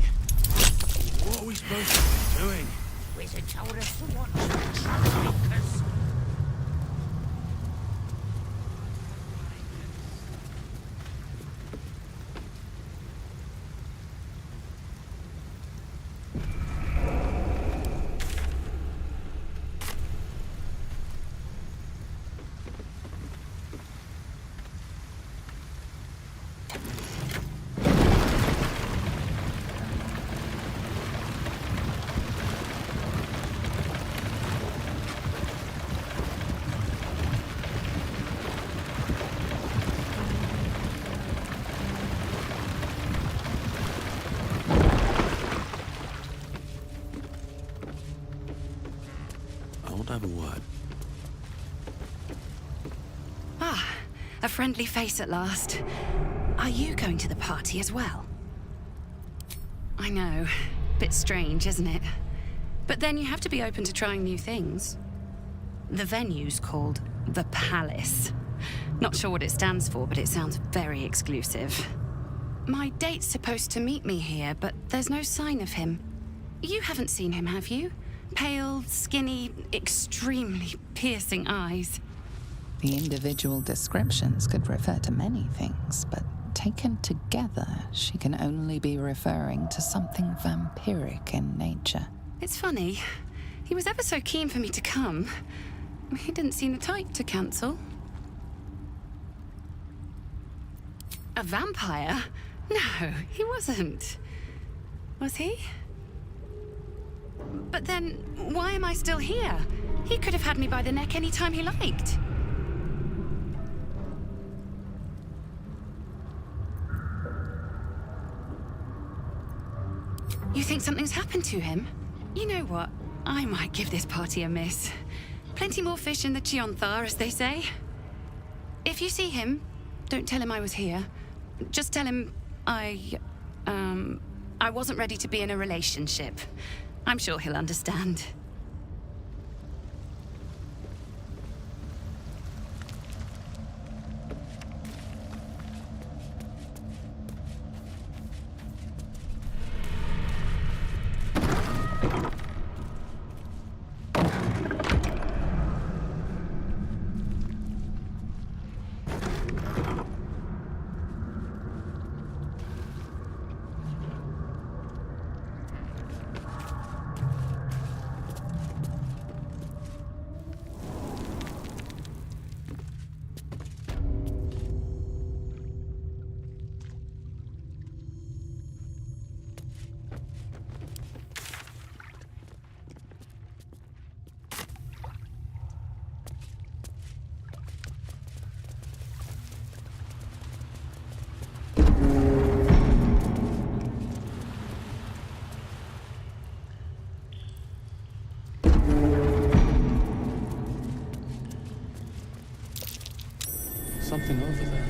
What are we supposed to be doing? Wizard told us to watch the troublemakers. a friendly face at last. Are you going to the party as well? I know. Bit strange, isn't it? But then you have to be open to trying new things. The venue's called The Palace. Not sure what it stands for, but it sounds very exclusive. My date's supposed to meet me here, but there's no sign of him. You haven't seen him, have you? Pale, skinny, extremely piercing eyes. The individual descriptions could refer to many things, but taken together, she can only be referring to something vampiric in nature. It's funny. He was ever so keen for me to come. He didn't seem the type to cancel. A vampire? No, he wasn't. Was he? But then, why am I still here? He could have had me by the neck any time he liked. You think something's happened to him? You know what? I might give this party a miss. Plenty more fish in the Chionthar, as they say. If you see him, don't tell him I was here. Just tell him I wasn't ready to be in a relationship. I'm sure he'll understand. Something over there.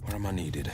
Where am I needed?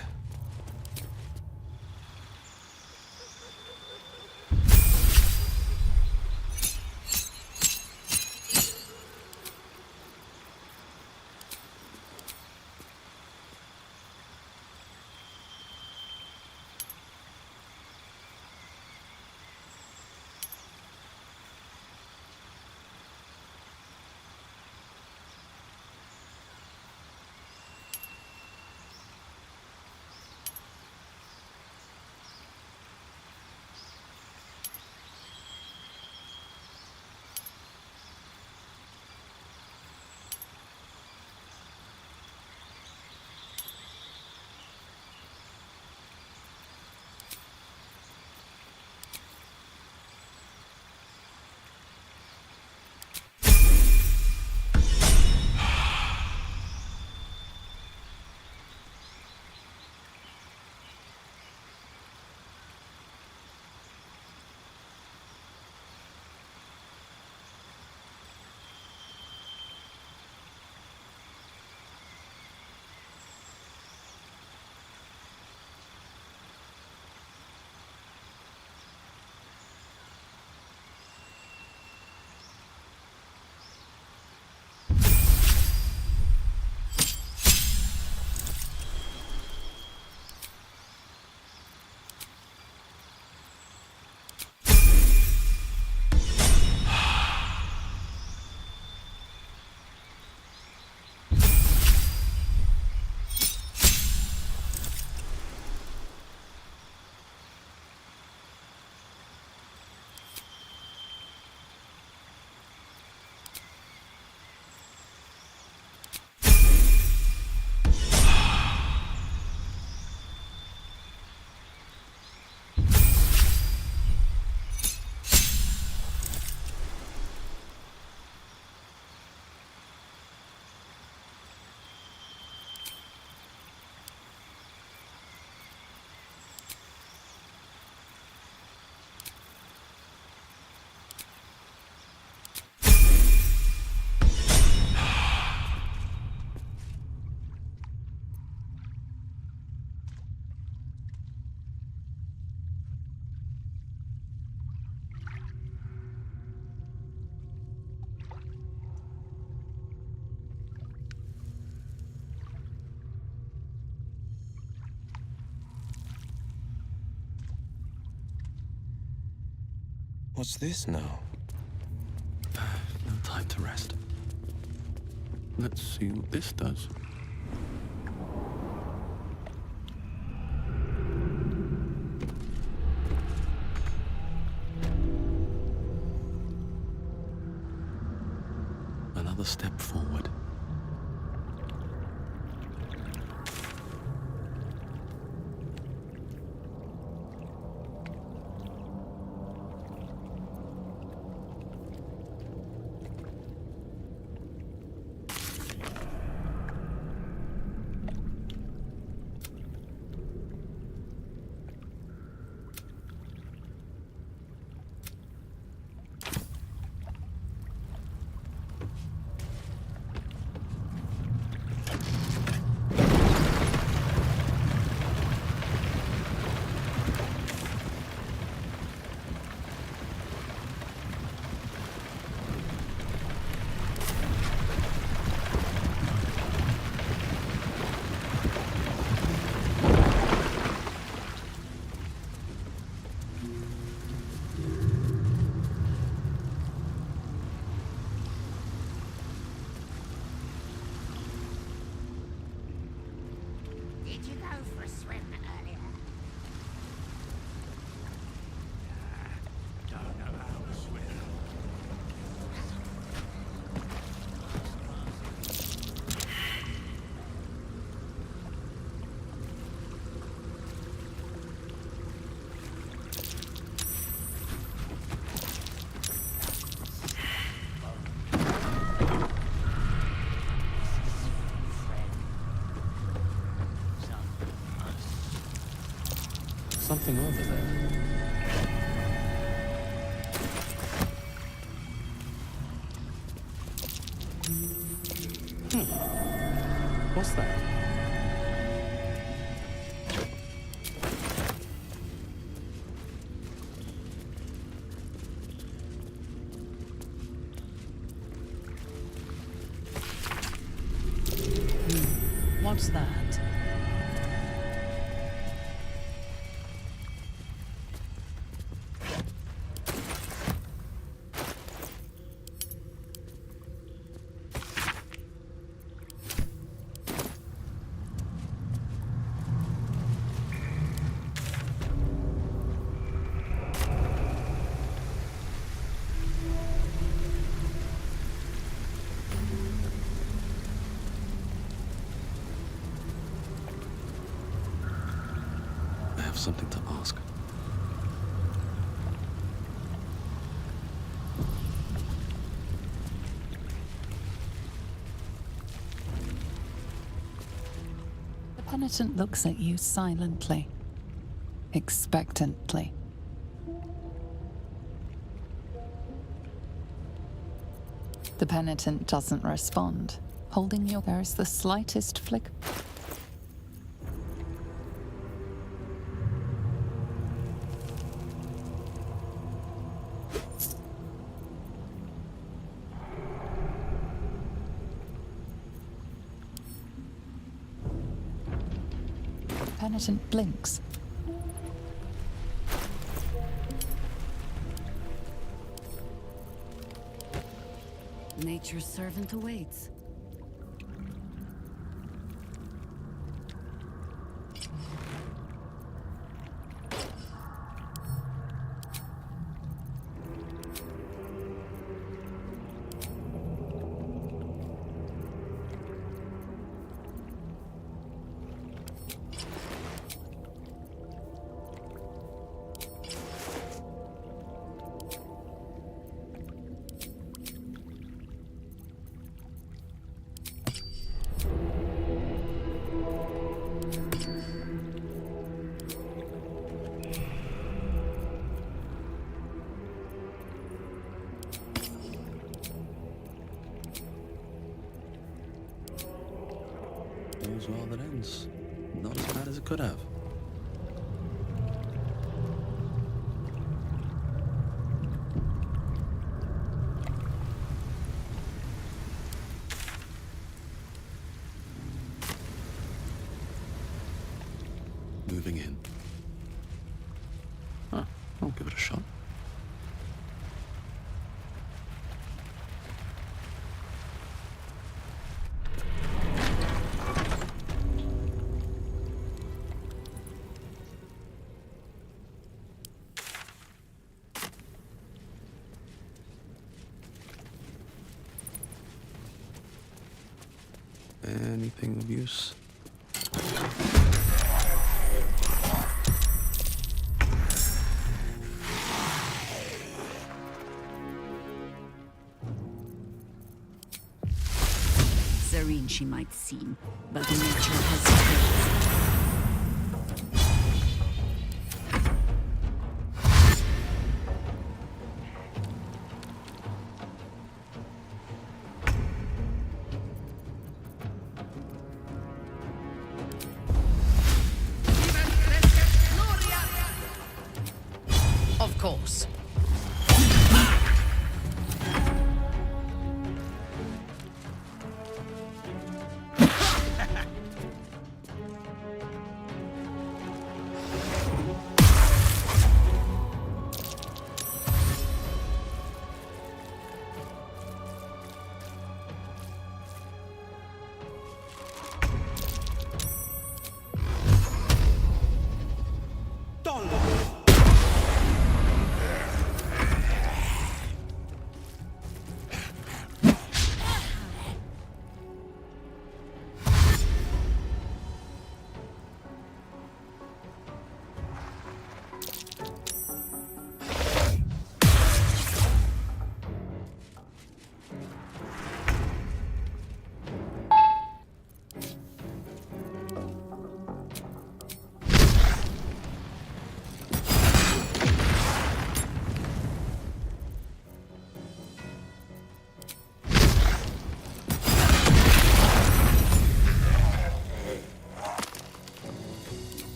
What's this now? No time to rest. Let's see what this does. Another step forward. Did you go for a swim earlier? Don't know how to swim. Something over there. What's that? What's that? I have something to ask. The penitent looks at you silently, expectantly. The penitent doesn't respond, holding your... There is the slightest flick. Penitent blinks. Nature's servant awaits. All's well that ends. Not as bad as it could have. Moving in. Huh, I'll give it a shot. anything of use? Serene she might seem, but nature has traits. Of course.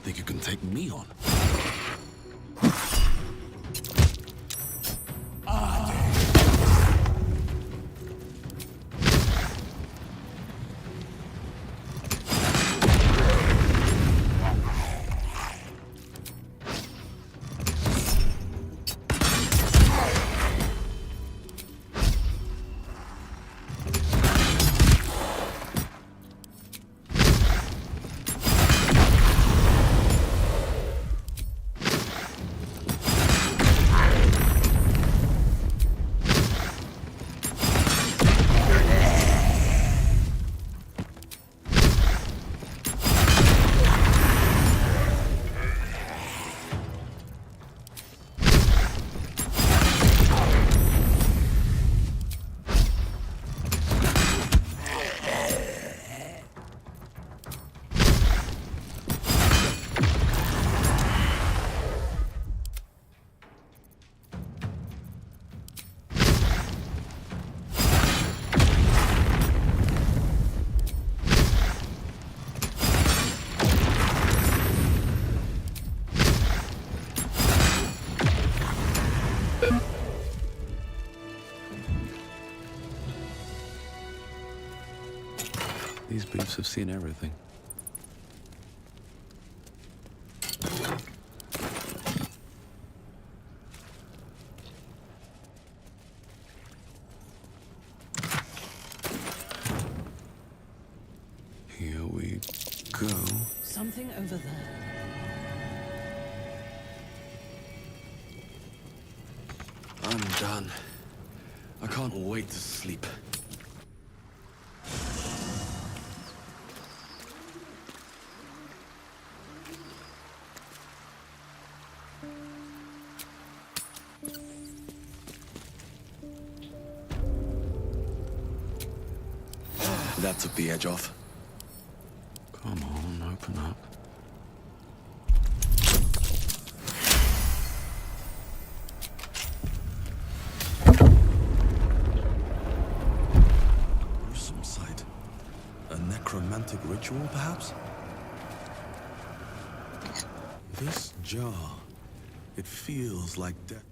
Think you can take me on? These boots have seen everything. Here we go. Something over there. I'm done. I can't wait to sleep. That took the edge off. Come on, open up. Gruesome sight. A necromantic ritual, perhaps? This jar, it feels like death.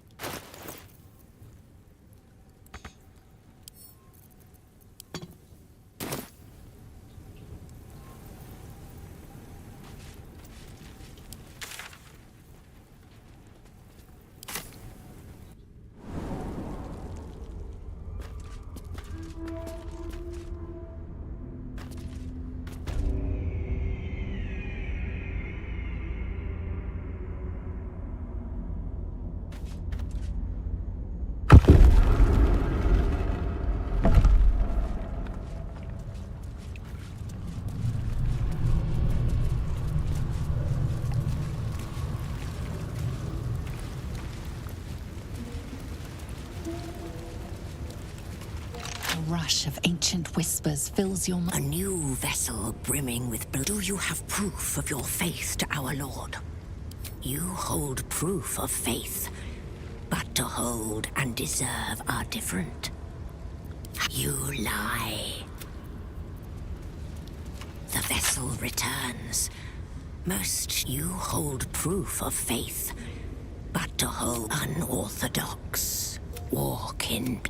rush of ancient whispers fills your mind. A new vessel brimming with blood. Do you have proof of your faith to our Lord? You hold proof of faith, but to hold and deserve are different. You lie. The vessel returns. Most you hold proof of faith, but to hold unorthodox. Walk in.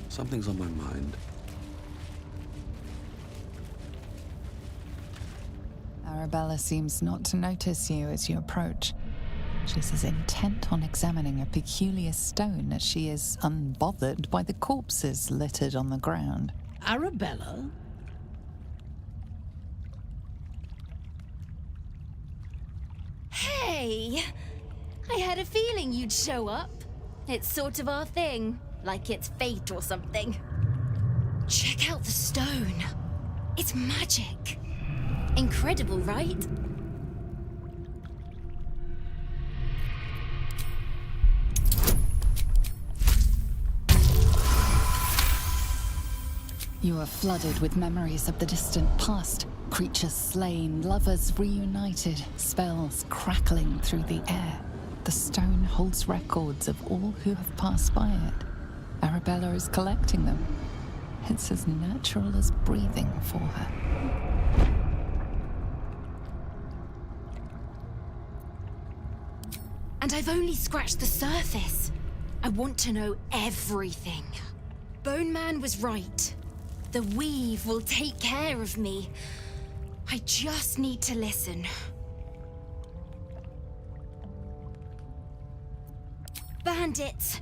Something's on my mind. Arabella seems not to notice you as you approach. She's as intent on examining a peculiar stone as she is unbothered by the corpses littered on the ground. Arabella? Hey! I had a feeling you'd show up. It's sort of our thing, like it's fate or something. Check out the stone. It's magic. Incredible, right? You are flooded with memories of the distant past. Creatures slain, lovers reunited, spells crackling through the air. The stone holds records of all who have passed by it. Arabella is collecting them. It's as natural as breathing for her. And I've only scratched the surface. I want to know everything. Bone Man was right. The weave will take care of me. I just need to listen. Bandits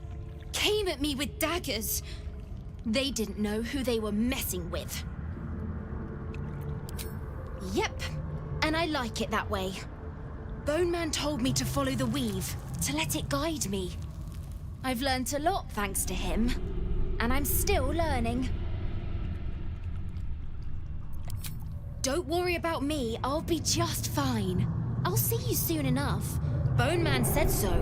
came at me with daggers. They didn't know who they were messing with. Yep, and I like it that way. Bone Man told me to follow the weave, to let it guide me. I've learned a lot thanks to him, and I'm still learning. Don't worry about me, I'll be just fine. I'll see you soon enough. Bone Man said so.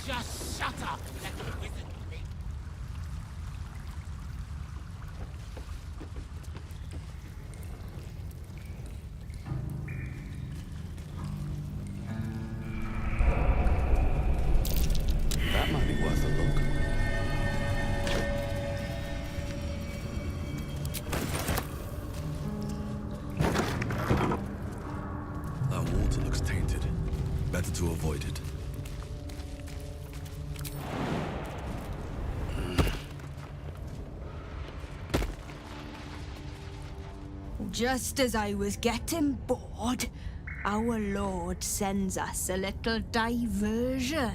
Just shut up and let the wizard think. That might be worth a look. That water looks tainted. Better to avoid it. Just as I was getting bored, our Lord sends us a little diversion.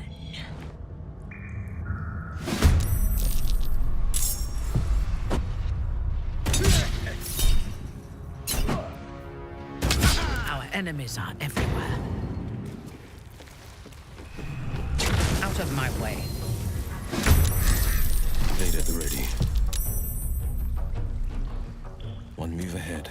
Our enemies are everywhere. Out of my way. Blade at the ready. One move ahead.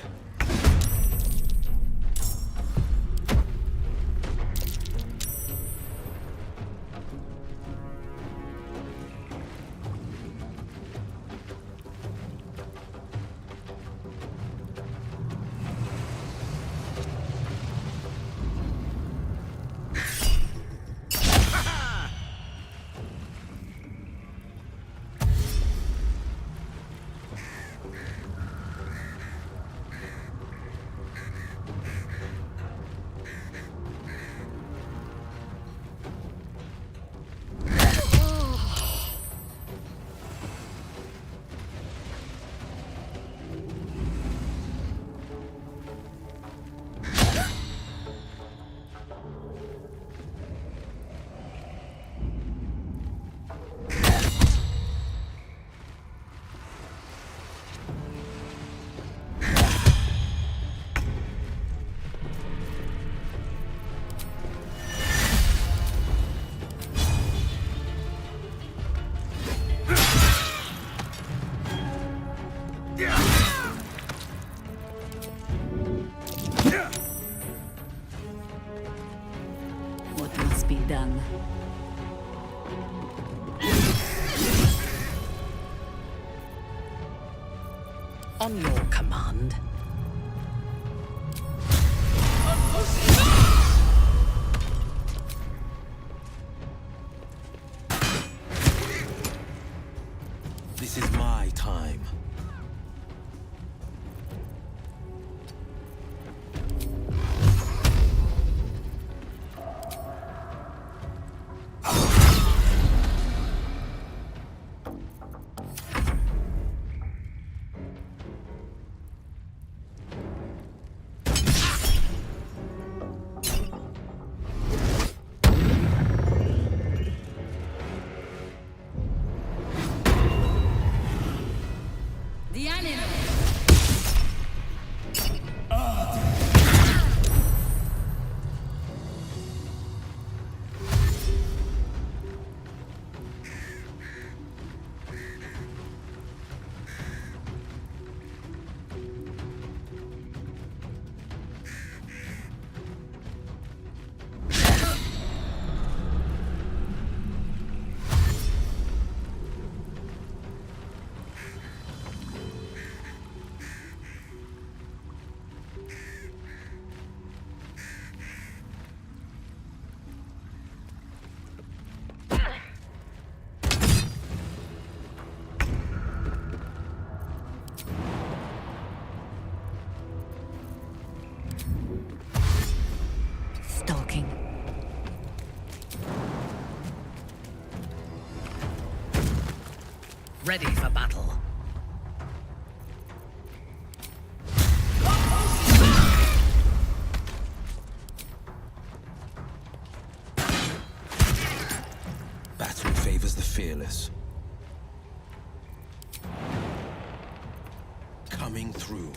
What must be done? On your command. This is my time. The animal. Stalking. Ready for battle. Battle favors the fearless. Coming through.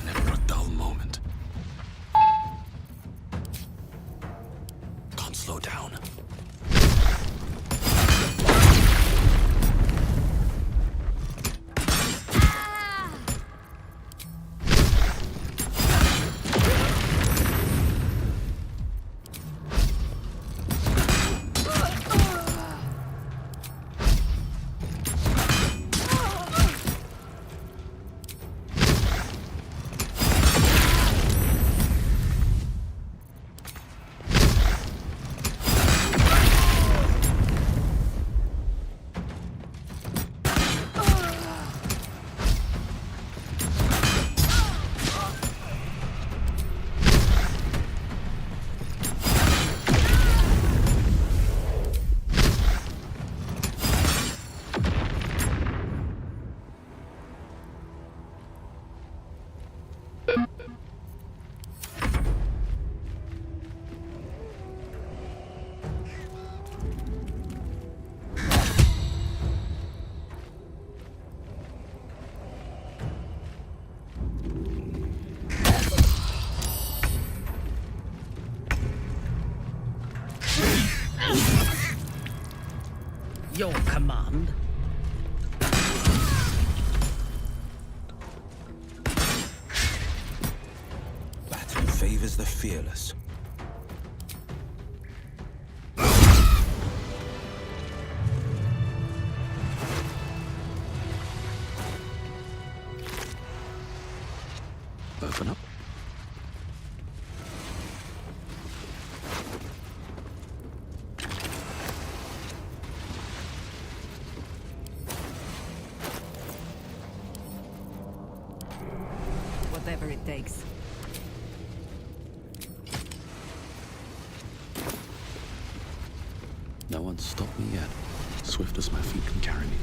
Never a dull moment. Can't slow down. command. Battle favors the fearless. Open up. Whatever it takes. No one's stopped me yet. Swift as my feet can carry me.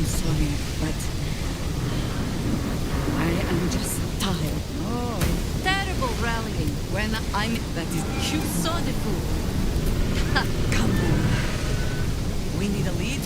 sorry, but I am just tired. Oh, terrible rallying when I'm... That is... You saw the fool. Ha, come on. We need a lead?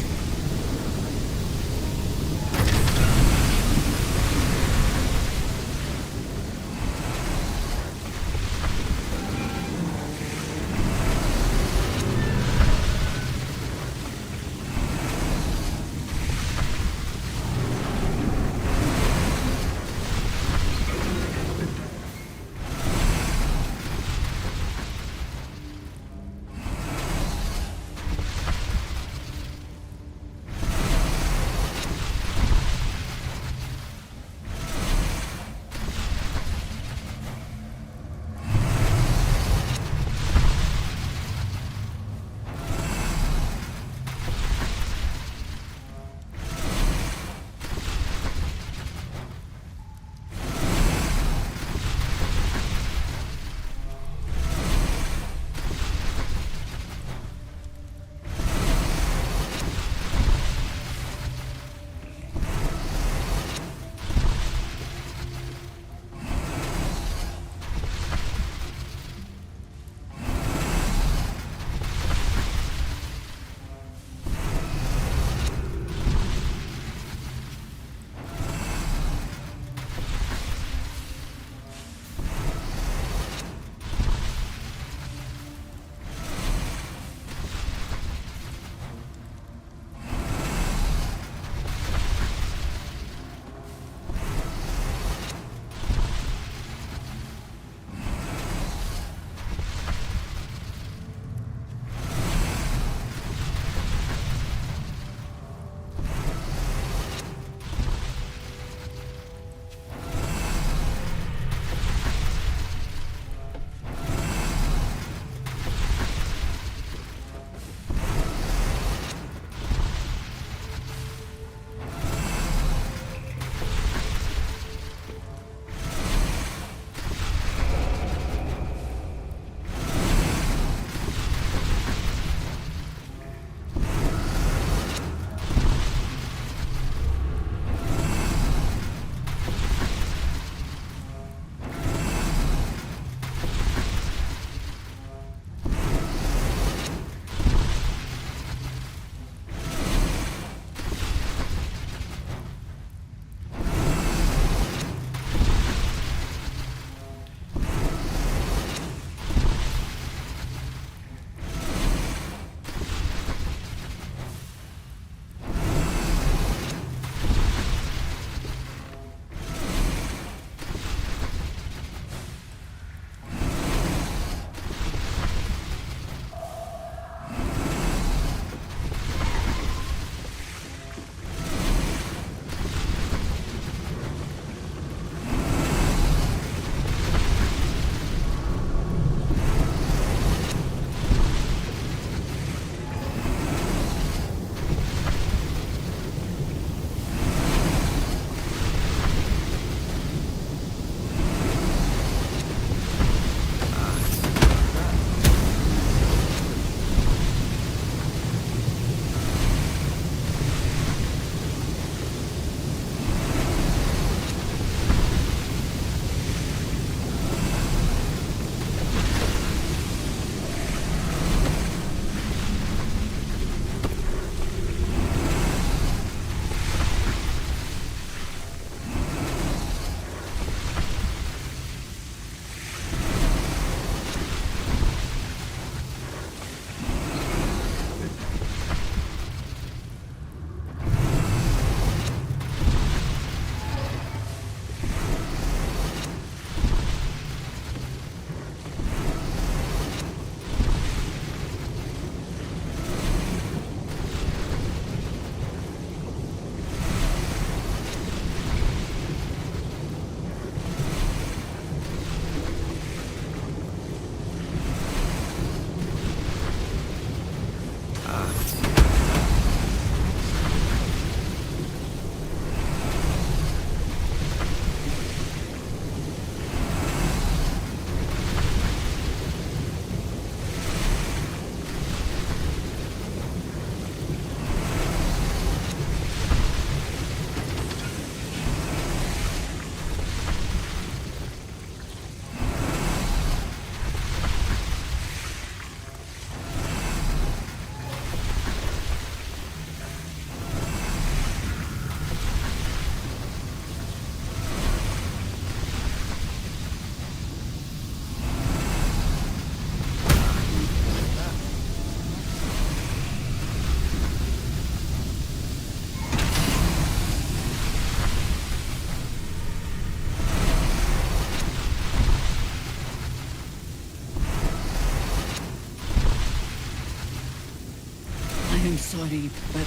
am sorry, but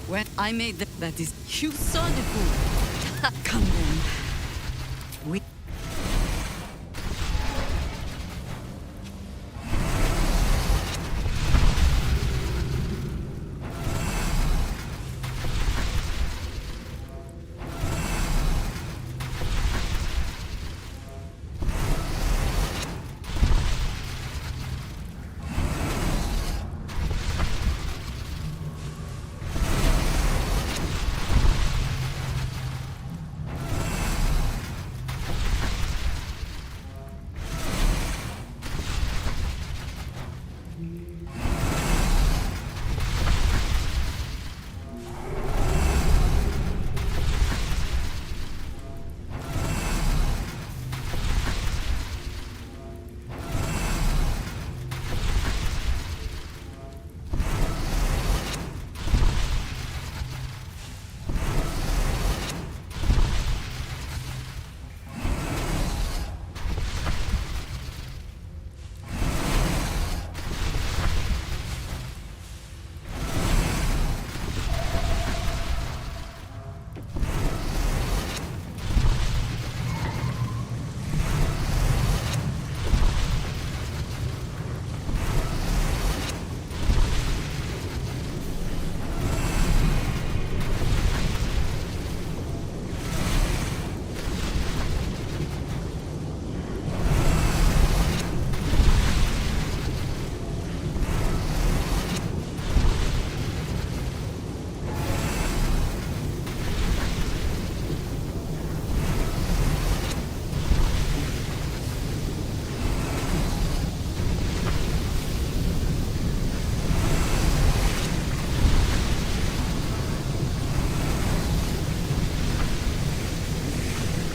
when I made that is you saw the food. Come then. We.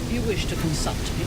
You wish to consult me?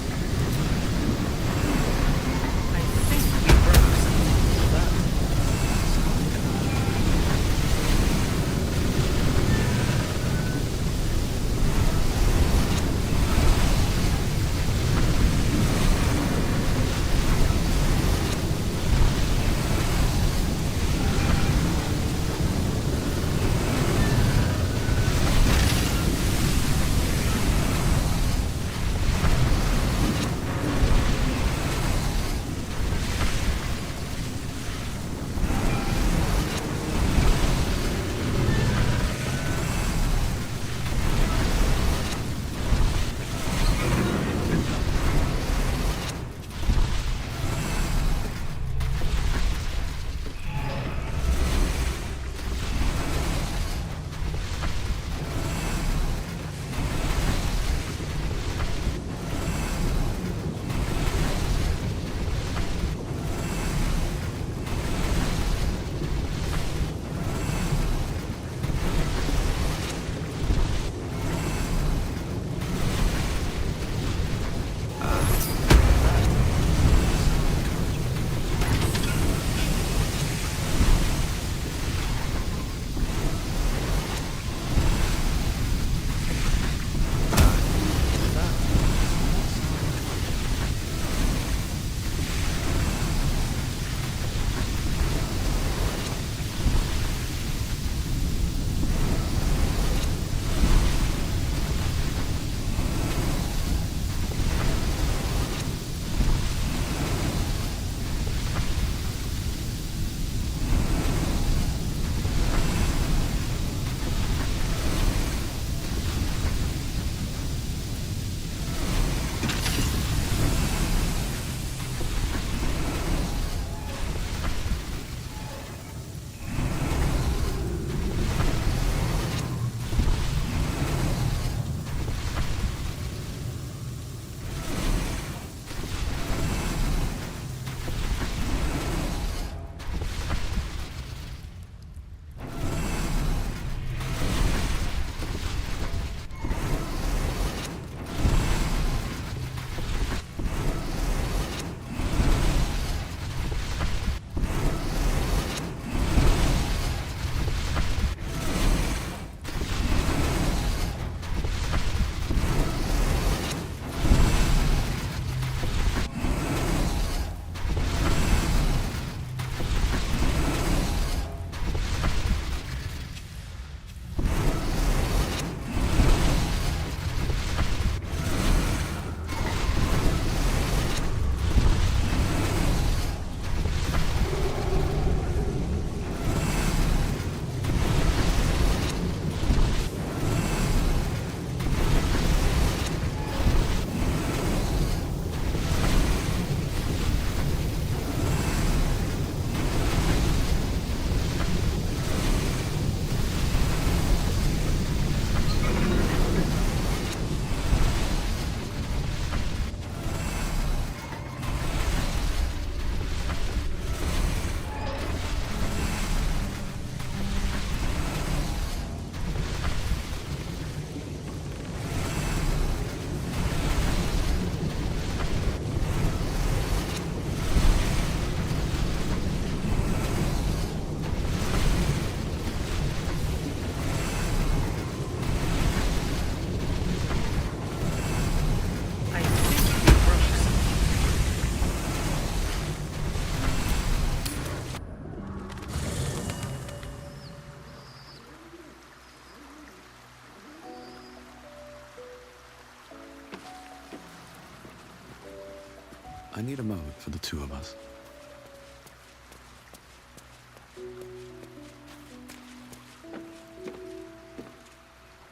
I need a moment for the two of us.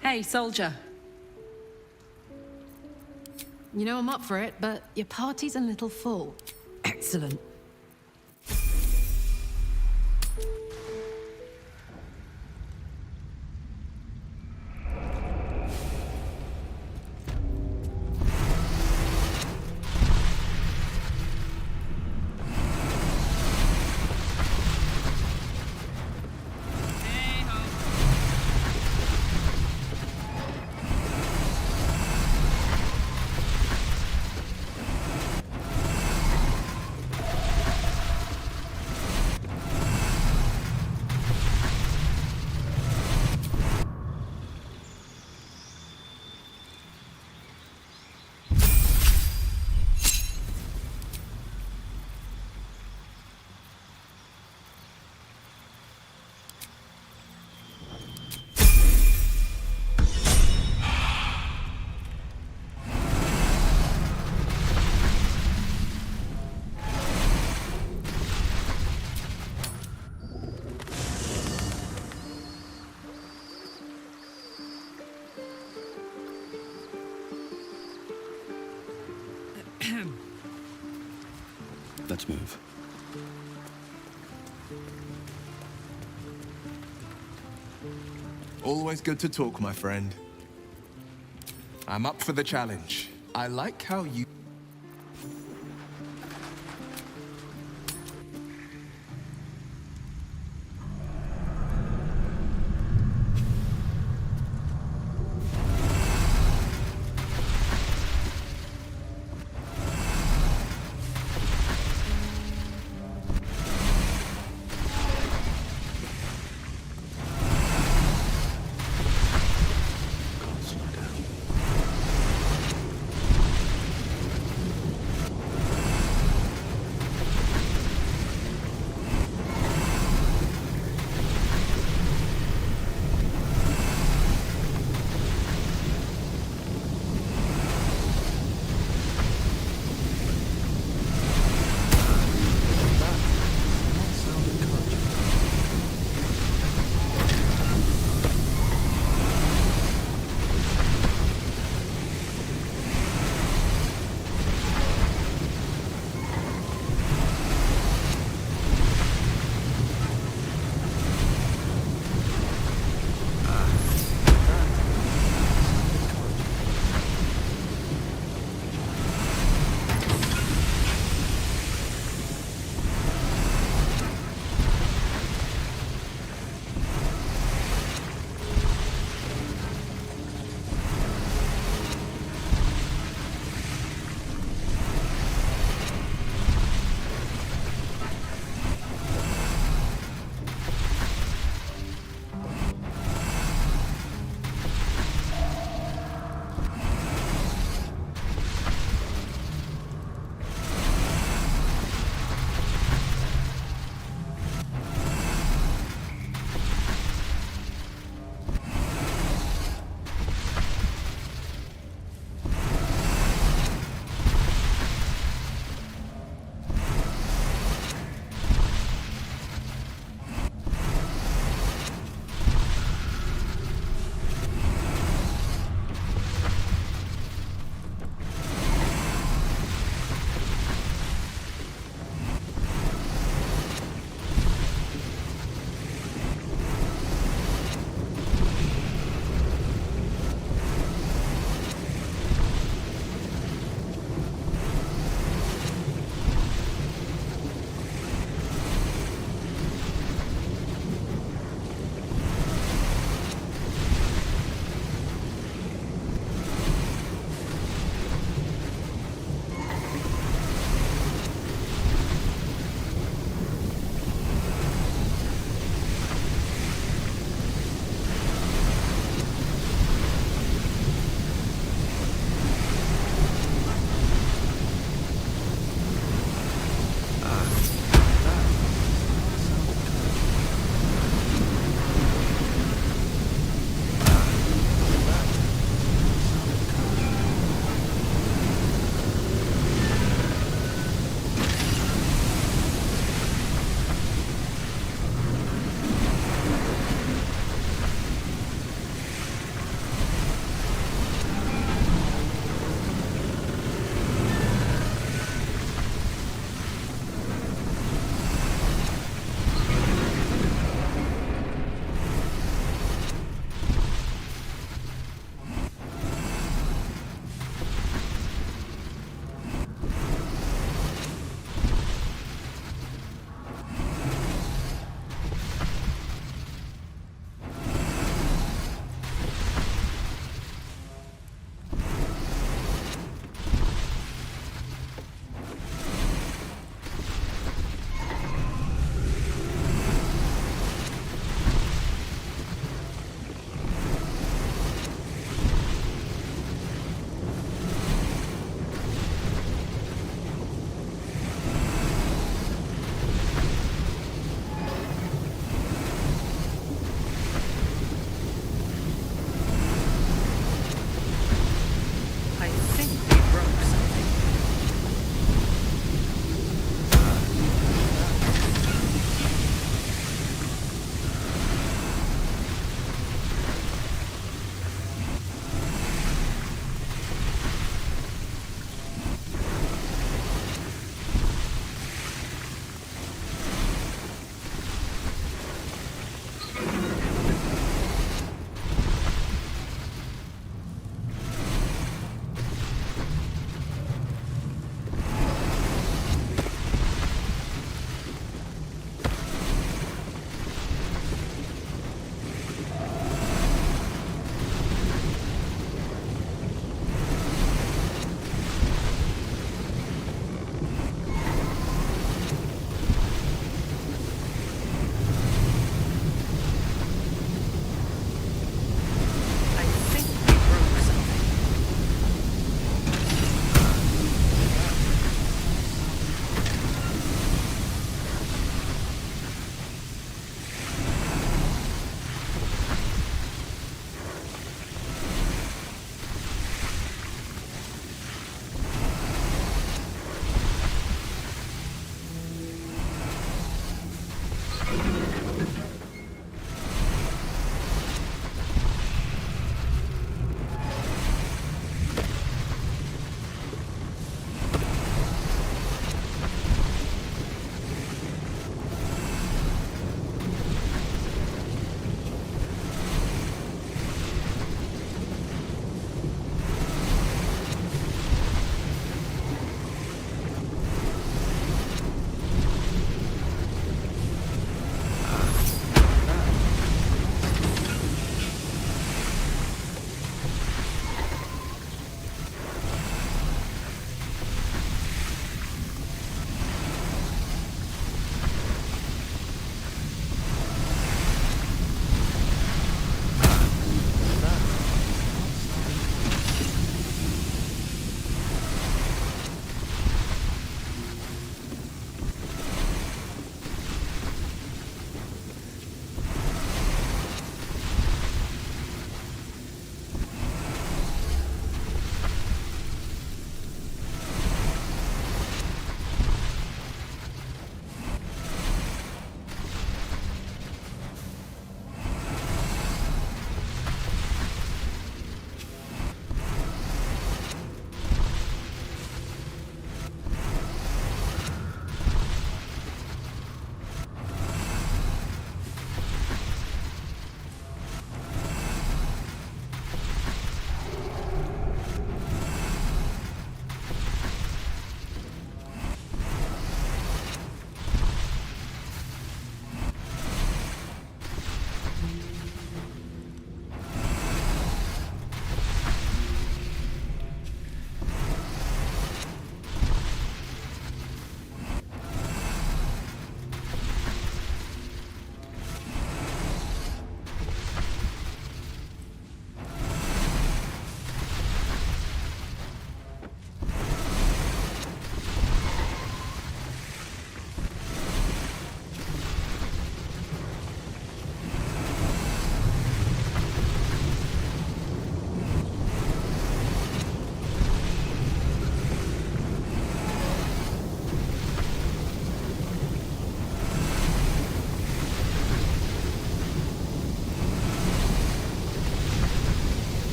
Hey, soldier. You know I'm up for it, but your party's a little full. Excellent. Let's move. Always good to talk, my friend. I'm up for the challenge. I like how you